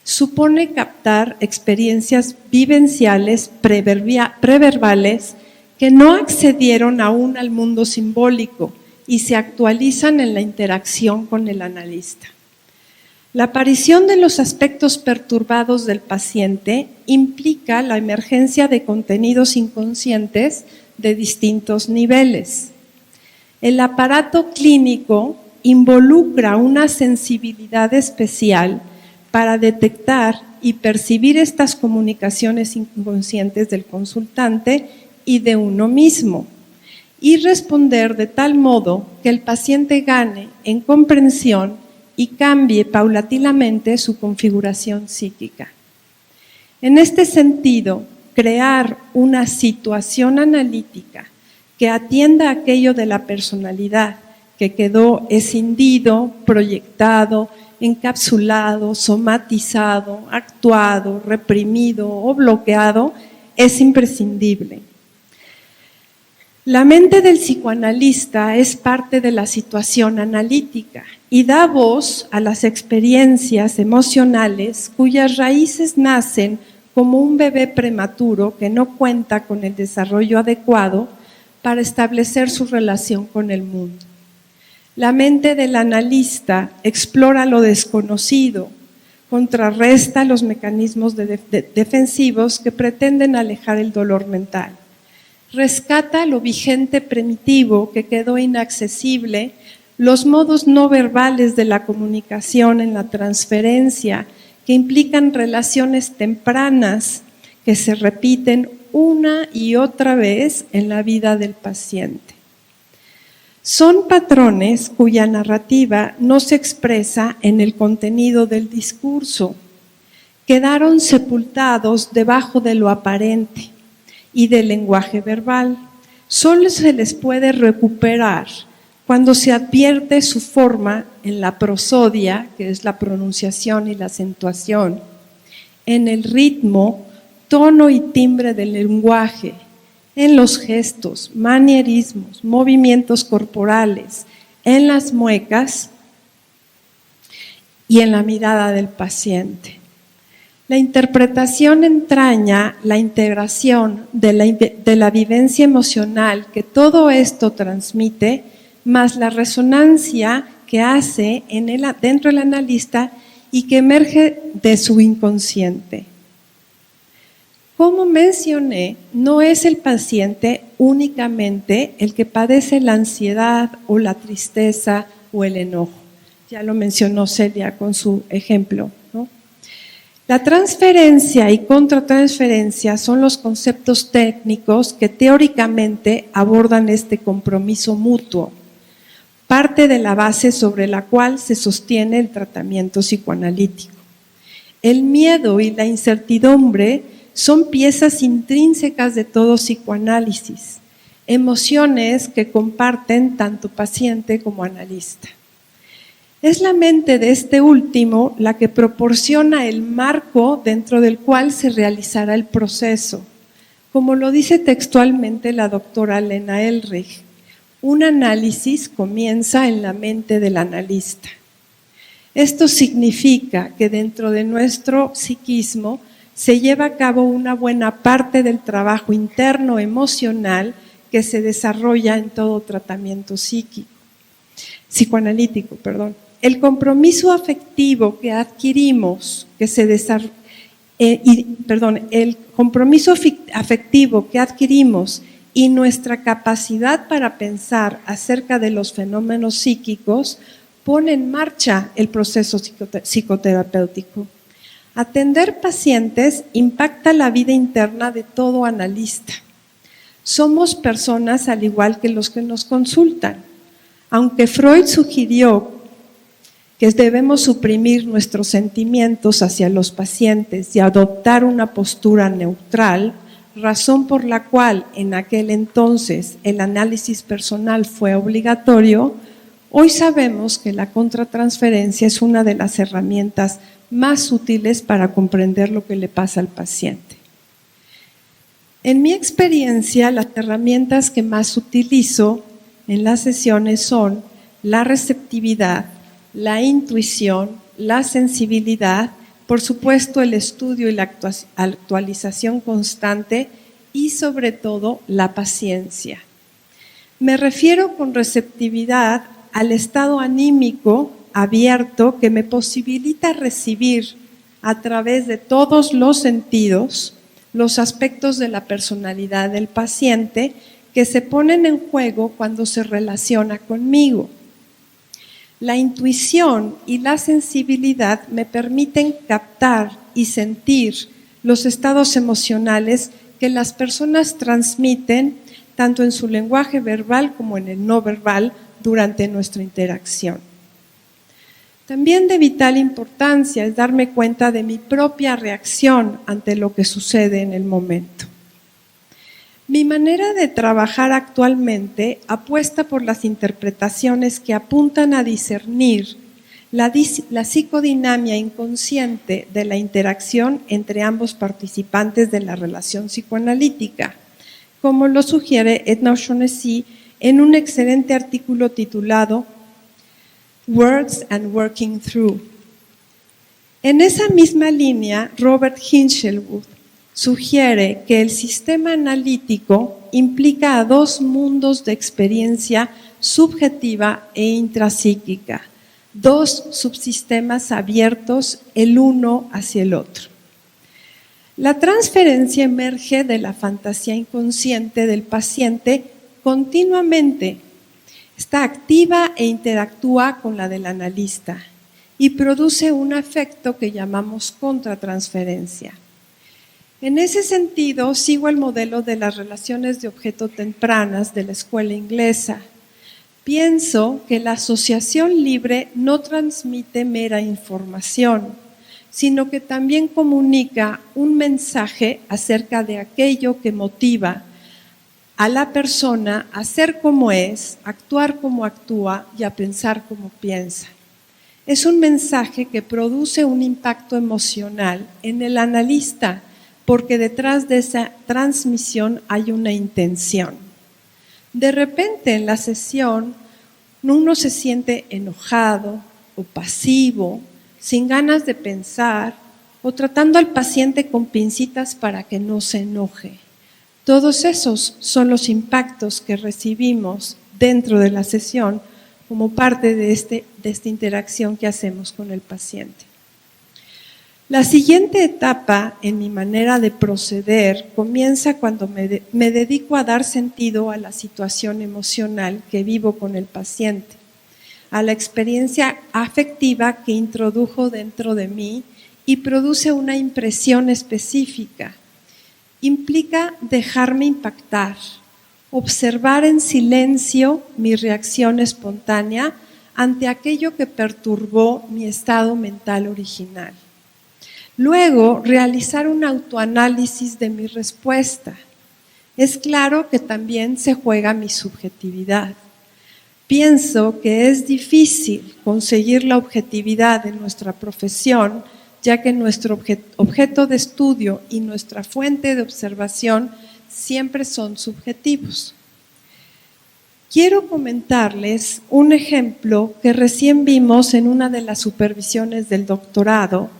Supone captar experiencias vivenciales preverbales que no accedieron aún al mundo simbólico y se actualizan en la interacción con el analista. La aparición de los aspectos perturbados del paciente implica la emergencia de contenidos inconscientes de distintos niveles. El aparato clínico involucra una sensibilidad especial para detectar y percibir estas comunicaciones inconscientes del consultante y de uno mismo, y responder de tal modo que el paciente gane en comprensión y cambie paulatinamente su configuración psíquica. En este sentido, crear una situación analítica que atienda aquello de la personalidad que quedó escindido, proyectado, encapsulado, somatizado, actuado, reprimido o bloqueado, es imprescindible. La mente del psicoanalista es parte de la situación analítica y da voz a las experiencias emocionales cuyas raíces nacen como un bebé prematuro que no cuenta con el desarrollo adecuado para establecer su relación con el mundo. La mente del analista explora lo desconocido, contrarresta los mecanismos defensivos que pretenden alejar el dolor mental. Rescata lo vigente primitivo que quedó inaccesible, los modos no verbales de la comunicación en la transferencia que implican relaciones tempranas que se repiten una y otra vez en la vida del paciente. Son patrones cuya narrativa no se expresa en el contenido del discurso. Quedaron sepultados debajo de lo aparente y del lenguaje verbal. Solo se les puede recuperar cuando se advierte su forma en la prosodia, que es la pronunciación y la acentuación, en el ritmo, tono y timbre del lenguaje, en los gestos, manierismos, movimientos corporales, en las muecas y en la mirada del paciente. La interpretación entraña la integración de la vivencia emocional que todo esto transmite, más la resonancia que hace dentro del analista y que emerge de su inconsciente. Como mencioné, no es el paciente únicamente el que padece la ansiedad o la tristeza o el enojo. Ya lo mencionó Celia con su ejemplo, ¿no? La transferencia y contratransferencia son los conceptos técnicos que teóricamente abordan este compromiso mutuo, parte de la base sobre la cual se sostiene el tratamiento psicoanalítico. El miedo y la incertidumbre son piezas intrínsecas de todo psicoanálisis, emociones que comparten tanto paciente como analista. Es la mente de este último la que proporciona el marco dentro del cual se realizará el proceso. Como lo dice textualmente la doctora Lena Elrich, un análisis comienza en la mente del analista. Esto significa que dentro de nuestro psiquismo se lleva a cabo una buena parte del trabajo interno emocional que se desarrolla en todo tratamiento psicoanalítico. El compromiso afectivo que adquirimos, el compromiso afectivo que adquirimos y nuestra capacidad para pensar acerca de los fenómenos psíquicos pone en marcha el proceso psicoterapéutico. Atender pacientes impacta la vida interna de todo analista. Somos personas al igual que los que nos consultan. Aunque Freud sugirió que debemos suprimir nuestros sentimientos hacia los pacientes y adoptar una postura neutral, razón por la cual en aquel entonces el análisis personal fue obligatorio, hoy sabemos que la contratransferencia es una de las herramientas más útiles para comprender lo que le pasa al paciente. En mi experiencia, las herramientas que más utilizo en las sesiones son la receptividad, la intuición, la sensibilidad, por supuesto el estudio y la actualización constante y sobre todo la paciencia. Me refiero con receptividad al estado anímico abierto que me posibilita recibir a través de todos los sentidos los aspectos de la personalidad del paciente que se ponen en juego cuando se relaciona conmigo. La intuición y la sensibilidad me permiten captar y sentir los estados emocionales que las personas transmiten tanto en su lenguaje verbal como en el no verbal durante nuestra interacción. También de vital importancia es darme cuenta de mi propia reacción ante lo que sucede en el momento. Mi manera de trabajar actualmente apuesta por las interpretaciones que apuntan a discernir la psicodinamia inconsciente de la interacción entre ambos participantes de la relación psicoanalítica, como lo sugiere Edna O'Shaughnessy en un excelente artículo titulado Words and Working Through. En esa misma línea, Robert Hinshelwood sugiere que el sistema analítico implica a dos mundos de experiencia subjetiva e intrapsíquica, dos subsistemas abiertos el uno hacia el otro. La transferencia emerge de la fantasía inconsciente del paciente continuamente. Está activa e interactúa con la del analista y produce un efecto que llamamos contratransferencia. En ese sentido, sigo el modelo de las relaciones de objeto tempranas de la escuela inglesa. Pienso que la asociación libre no transmite mera información, sino que también comunica un mensaje acerca de aquello que motiva a la persona a ser como es, a actuar como actúa y a pensar como piensa. Es un mensaje que produce un impacto emocional en el analista, porque detrás de esa transmisión hay una intención. De repente en la sesión uno se siente enojado o pasivo, sin ganas de pensar o tratando al paciente con pincitas para que no se enoje. Todos esos son los impactos que recibimos dentro de la sesión como parte de esta interacción que hacemos con el paciente. La siguiente etapa en mi manera de proceder comienza cuando me dedico a dar sentido a la situación emocional que vivo con el paciente, a la experiencia afectiva que introdujo dentro de mí y produce una impresión específica. Implica dejarme impactar, observar en silencio mi reacción espontánea ante aquello que perturbó mi estado mental original. Luego, realizar un autoanálisis de mi respuesta. Es claro que también se juega mi subjetividad. Pienso que es difícil conseguir la objetividad en nuestra profesión, ya que nuestro objeto de estudio y nuestra fuente de observación siempre son subjetivos. Quiero comentarles un ejemplo que recién vimos en una de las supervisiones del doctorado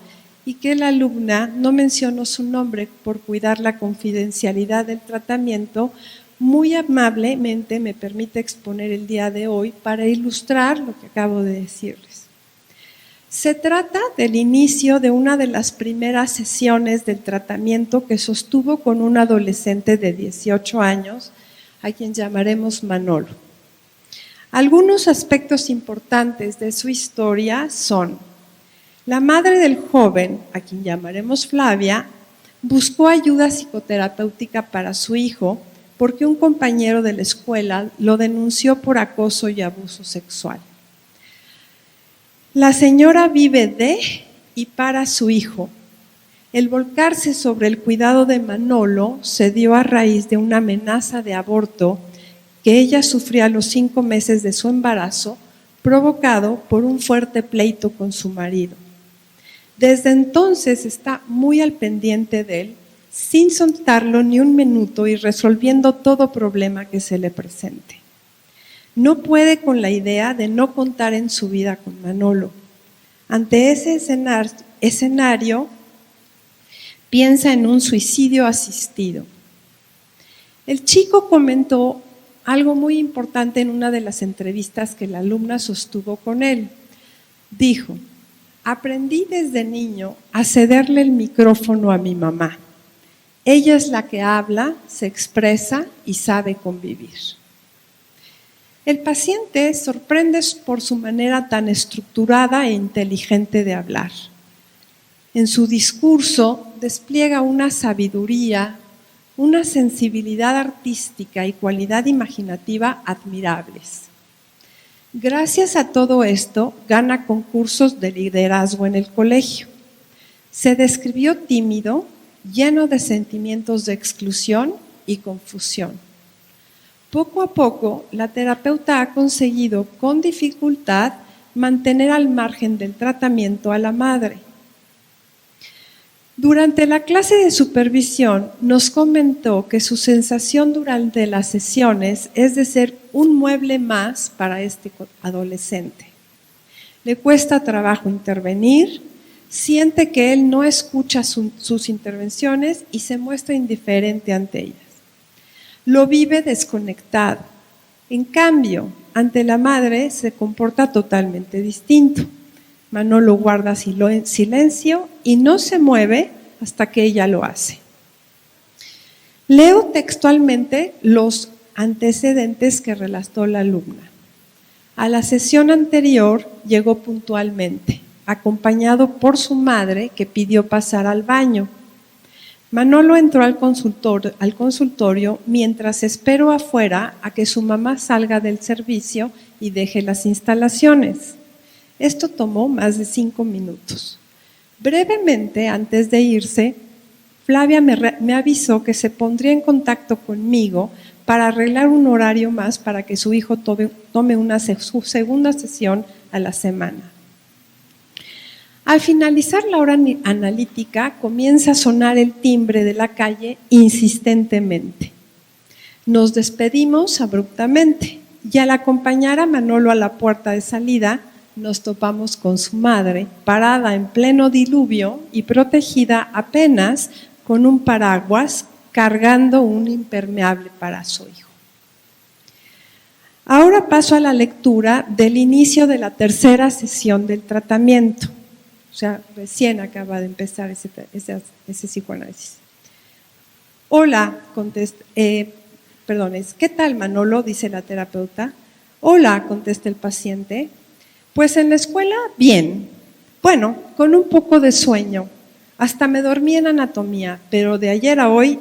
y que la alumna, no menciono su nombre por cuidar la confidencialidad del tratamiento, muy amablemente me permite exponer el día de hoy para ilustrar lo que acabo de decirles. Se trata del inicio de una de las primeras sesiones del tratamiento que sostuvo con un adolescente de 18 años a quien llamaremos Manolo. Algunos aspectos importantes de su historia son: la madre del joven, a quien llamaremos Flavia, buscó ayuda psicoterapéutica para su hijo porque un compañero de la escuela lo denunció por acoso y abuso sexual. La señora vive de y para su hijo. El volcarse sobre el cuidado de Manolo se dio a raíz de una amenaza de aborto que ella sufría a los 5 meses de su embarazo, provocado por un fuerte pleito con su marido. Desde entonces está muy al pendiente de él, sin soltarlo ni un minuto y resolviendo todo problema que se le presente. No puede con la idea de no contar en su vida con Manolo. Ante ese escenario, piensa en un suicidio asistido. El chico comentó algo muy importante en una de las entrevistas que la alumna sostuvo con él. Dijo: aprendí desde niño a cederle el micrófono a mi mamá. Ella es la que habla, se expresa y sabe convivir. El paciente sorprende por su manera tan estructurada e inteligente de hablar. En su discurso despliega una sabiduría, una sensibilidad artística y cualidad imaginativa admirables. Gracias a todo esto, gana concursos de liderazgo en el colegio. Se describió tímido, lleno de sentimientos de exclusión y confusión. Poco a poco, la terapeuta ha conseguido con dificultad mantener al margen del tratamiento a la madre. Durante la clase de supervisión nos comentó que su sensación durante las sesiones es de ser un mueble más para este adolescente. Le cuesta trabajo intervenir, siente que él no escucha sus intervenciones y se muestra indiferente ante ellas. Lo vive desconectado. En cambio, ante la madre se comporta totalmente distinto. Manolo guarda silencio y no se mueve hasta que ella lo hace. Leo textualmente los antecedentes que relató la alumna. A la sesión anterior llegó puntualmente, acompañado por su madre que pidió pasar al baño. Manolo entró al consultorio mientras esperó afuera a que su mamá salga del servicio y deje las instalaciones. Esto tomó más de 5 minutos. Brevemente, antes de irse, Flavia me avisó que se pondría en contacto conmigo para arreglar un horario más para que su hijo tome su segunda sesión a la semana. Al finalizar la hora analítica, comienza a sonar el timbre de la calle insistentemente. Nos despedimos abruptamente y al acompañar a Manolo a la puerta de salida, nos topamos con su madre, parada en pleno diluvio y protegida apenas con un paraguas, cargando un impermeable para su hijo. Ahora paso a la lectura del inicio de la 3ª sesión del tratamiento. O sea, recién acaba de empezar ese psicoanálisis. Hola, ¿qué tal, Manolo?, dice la terapeuta. Hola, contesta el paciente. Pues en la escuela, bien. Bueno, con un poco de sueño. Hasta me dormí en anatomía, pero de ayer a hoy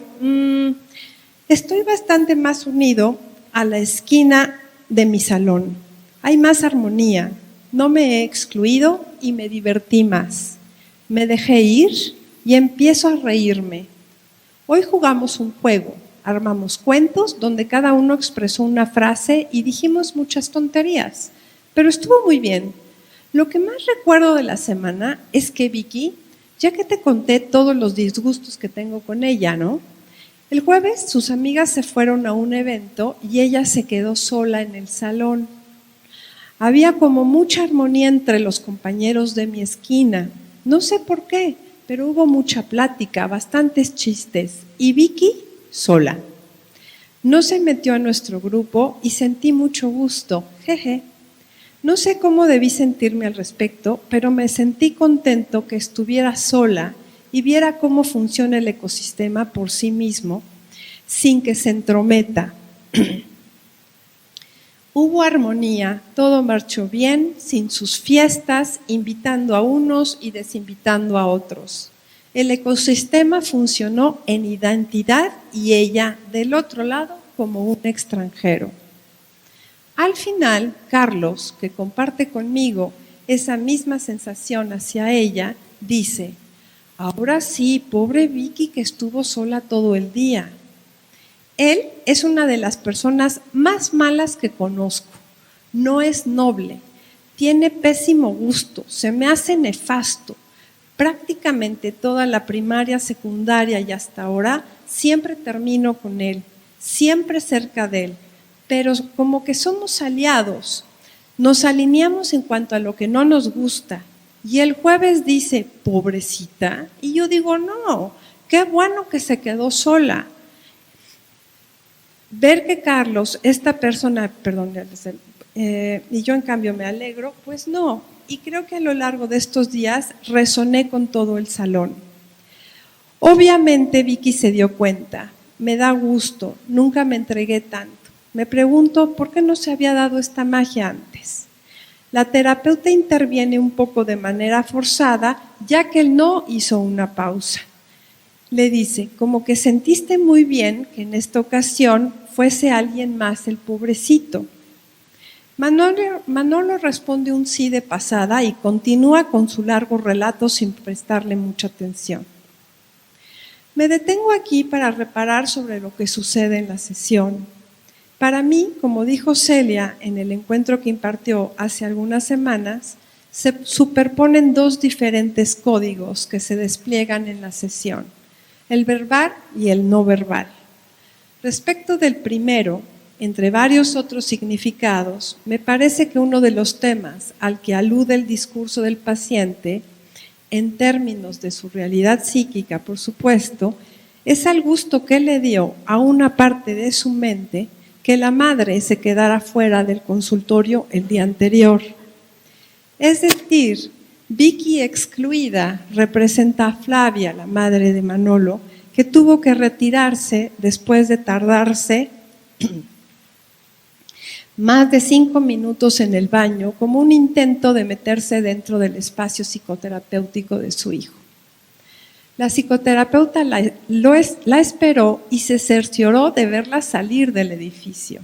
estoy bastante más unido a la esquina de mi salón. Hay más armonía. No me he excluido y me divertí más. Me dejé ir y empiezo a reírme. Hoy jugamos un juego, armamos cuentos donde cada uno expresó una frase y dijimos muchas tonterías, pero estuvo muy bien. Lo que más recuerdo de la semana es que Vicky, ya que te conté todos los disgustos que tengo con ella, ¿no? El jueves sus amigas se fueron a un evento y ella se quedó sola en el salón. Había como mucha armonía entre los compañeros de mi esquina. No sé por qué, pero hubo mucha plática, bastantes chistes. Y Vicky, sola. No se metió a nuestro grupo y sentí mucho gusto. Jeje. No sé cómo debí sentirme al respecto, pero me sentí contento que estuviera sola y viera cómo funciona el ecosistema por sí mismo, sin que se entrometa. Hubo armonía, todo marchó bien, sin sus fiestas, invitando a unos y desinvitando a otros. El ecosistema funcionó en identidad y ella del otro lado como un extranjero. Al final, Carlos, que comparte conmigo esa misma sensación hacia ella, dice: ahora sí, pobre Vicky que estuvo sola todo el día. Él es una de las personas más malas que conozco. No es noble, tiene pésimo gusto, se me hace nefasto. Prácticamente toda la primaria, secundaria y hasta ahora siempre termino con él, siempre cerca de él, pero como que somos aliados. Nos alineamos en cuanto a lo que no nos gusta. Y el jueves dice, pobrecita, y yo digo, no, qué bueno que se quedó sola. Ver que Carlos, esta persona, perdón, y yo en cambio me alegro, pues no. Y creo que a lo largo de estos días resoné con todo el salón. Obviamente Vicky se dio cuenta, me da gusto, nunca me entregué tanto. Me pregunto por qué no se había dado esta magia antes. La terapeuta interviene un poco de manera forzada, ya que él no hizo una pausa. Le dice, como que sentiste muy bien que en esta ocasión fuese alguien más el pobrecito. Manolo responde un sí de pasada y continúa con su largo relato sin prestarle mucha atención. Me detengo aquí para reparar sobre lo que sucede en la sesión. Para mí, como dijo Celia en el encuentro que impartió hace algunas semanas, se superponen dos diferentes códigos que se despliegan en la sesión, el verbal y el no verbal. Respecto del primero, entre varios otros significados, me parece que uno de los temas al que alude el discurso del paciente, en términos de su realidad psíquica, por supuesto, es al gusto que le dio a una parte de su mente que la madre se quedara fuera del consultorio el día anterior. Es decir, Vicky excluida representa a Flavia, la madre de Manolo, que tuvo que retirarse después de tardarse más de 5 minutos en el baño como un intento de meterse dentro del espacio psicoterapéutico de su hijo. La psicoterapeuta la esperó y se cercioró de verla salir del edificio.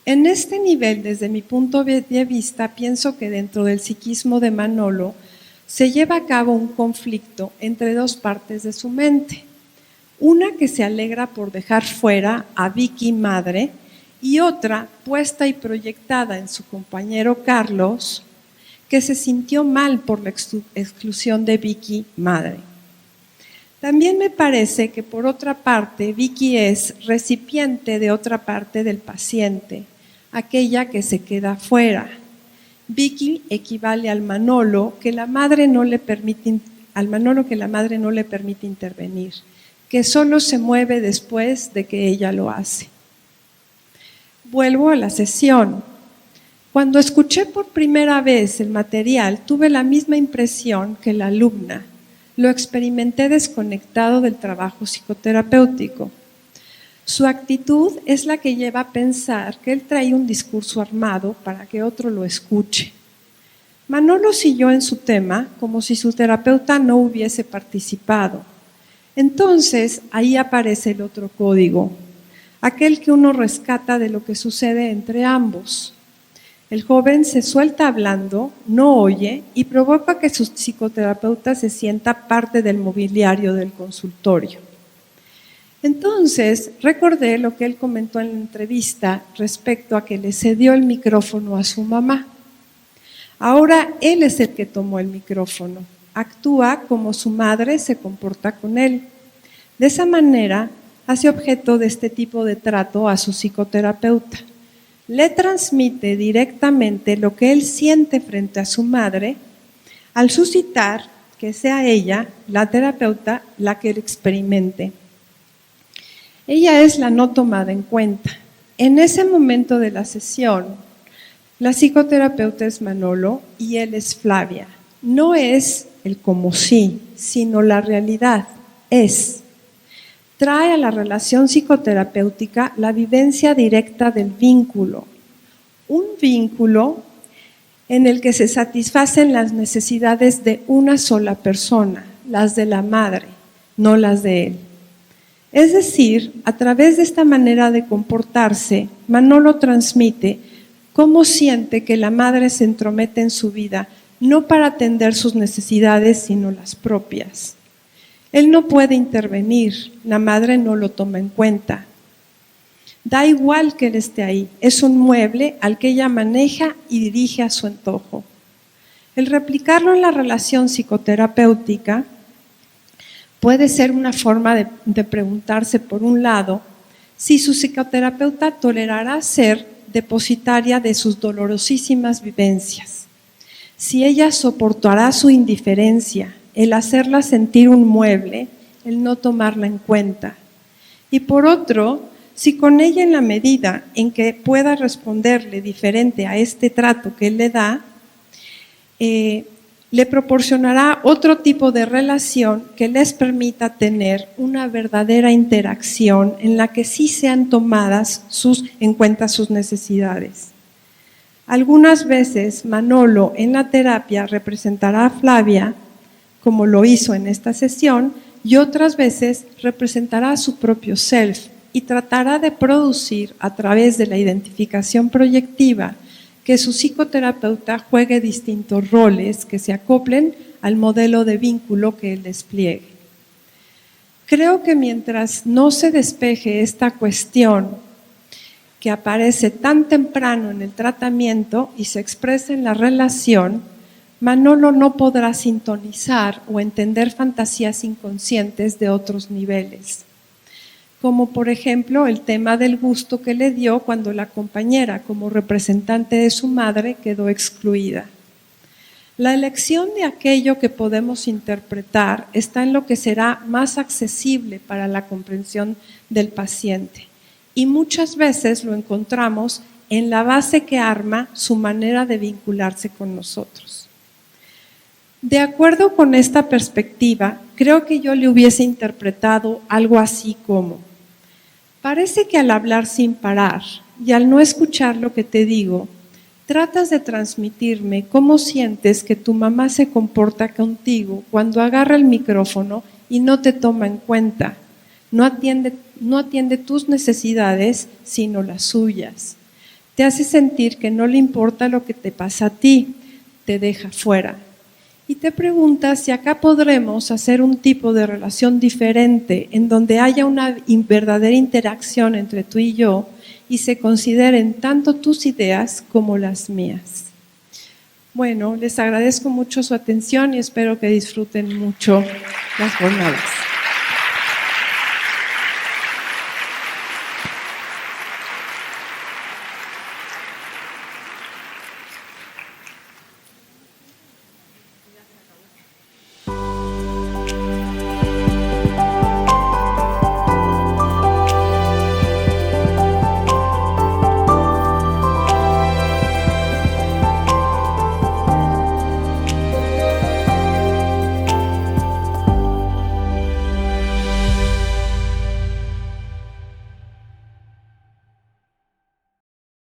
En este nivel, desde mi punto de vista, pienso que dentro del psiquismo de Manolo se lleva a cabo un conflicto entre dos partes de su mente. Una que se alegra por dejar fuera a Vicky madre y otra puesta y proyectada en su compañero Carlos, que se sintió mal por la exclusión de Vicky madre. También me parece que por otra parte Vicky es recipiente de otra parte del paciente, aquella que se queda fuera. Vicky equivale al Manolo que la madre no le permite intervenir, que solo se mueve después de que ella lo hace. Vuelvo a la sesión. Cuando escuché por primera vez el material, tuve la misma impresión que la alumna. Lo experimenté desconectado del trabajo psicoterapéutico. Su actitud es la que lleva a pensar que él trae un discurso armado para que otro lo escuche. Manolo siguió en su tema como si su terapeuta no hubiese participado. Entonces, ahí aparece el otro código, aquel que uno rescata de lo que sucede entre ambos. El joven se suelta hablando, no oye y provoca que su psicoterapeuta se sienta parte del mobiliario del consultorio. Entonces, recordé lo que él comentó en la entrevista respecto a que le cedió el micrófono a su mamá. Ahora él es el que tomó el micrófono, actúa como su madre se comporta con él. De esa manera, hace objeto de este tipo de trato a su psicoterapeuta. Le transmite directamente lo que él siente frente a su madre al suscitar que sea ella, la terapeuta, la que lo experimente. Ella es la no tomada en cuenta. En ese momento de la sesión, la psicoterapeuta es Manolo y él es Flavia. No es el como sí, sino la realidad es. trae a la relación psicoterapéutica la vivencia directa del vínculo. Un vínculo en el que se satisfacen las necesidades de una sola persona, las de la madre, no las de él. Es decir, a través de esta manera de comportarse, Manolo transmite cómo siente que la madre se entromete en su vida, no para atender sus necesidades, sino las propias. Él no puede intervenir, la madre no lo toma en cuenta. Da igual que él esté ahí, es un mueble al que ella maneja y dirige a su antojo. El replicarlo en la relación psicoterapéutica puede ser una forma de preguntarse, por un lado, si su psicoterapeuta tolerará ser depositaria de sus dolorosísimas vivencias, si ella soportará su indiferencia, el hacerla sentir un mueble, el no tomarla en cuenta. Y por otro, si con ella, en la medida en que pueda responderle diferente a este trato que él le da, le proporcionará otro tipo de relación que les permita tener una verdadera interacción en la que sí sean tomadas en cuenta sus necesidades. Algunas veces Manolo en la terapia representará a Flavia, como lo hizo en esta sesión, y otras veces representará a su propio self y tratará de producir a través de la identificación proyectiva que su psicoterapeuta juegue distintos roles que se acoplen al modelo de vínculo que él despliegue. Creo que mientras no se despeje esta cuestión que aparece tan temprano en el tratamiento y se expresa en la relación, Manolo no podrá sintonizar o entender fantasías inconscientes de otros niveles, como por ejemplo el tema del gusto que le dio cuando la compañera, como representante de su madre, quedó excluida. La elección de aquello que podemos interpretar está en lo que será más accesible para la comprensión del paciente, y muchas veces lo encontramos en la base que arma su manera de vincularse con nosotros. De acuerdo con esta perspectiva, creo que yo le hubiese interpretado algo así como: parece que al hablar sin parar y al no escuchar lo que te digo, tratas de transmitirme cómo sientes que tu mamá se comporta contigo cuando agarra el micrófono y no te toma en cuenta, no atiende tus necesidades, sino las suyas. Te hace sentir que no le importa lo que te pasa a ti, te deja fuera. Y te preguntas si acá podremos hacer un tipo de relación diferente en donde haya una verdadera interacción entre tú y yo y se consideren tanto tus ideas como las mías. Bueno, les agradezco mucho su atención y espero que disfruten mucho las jornadas.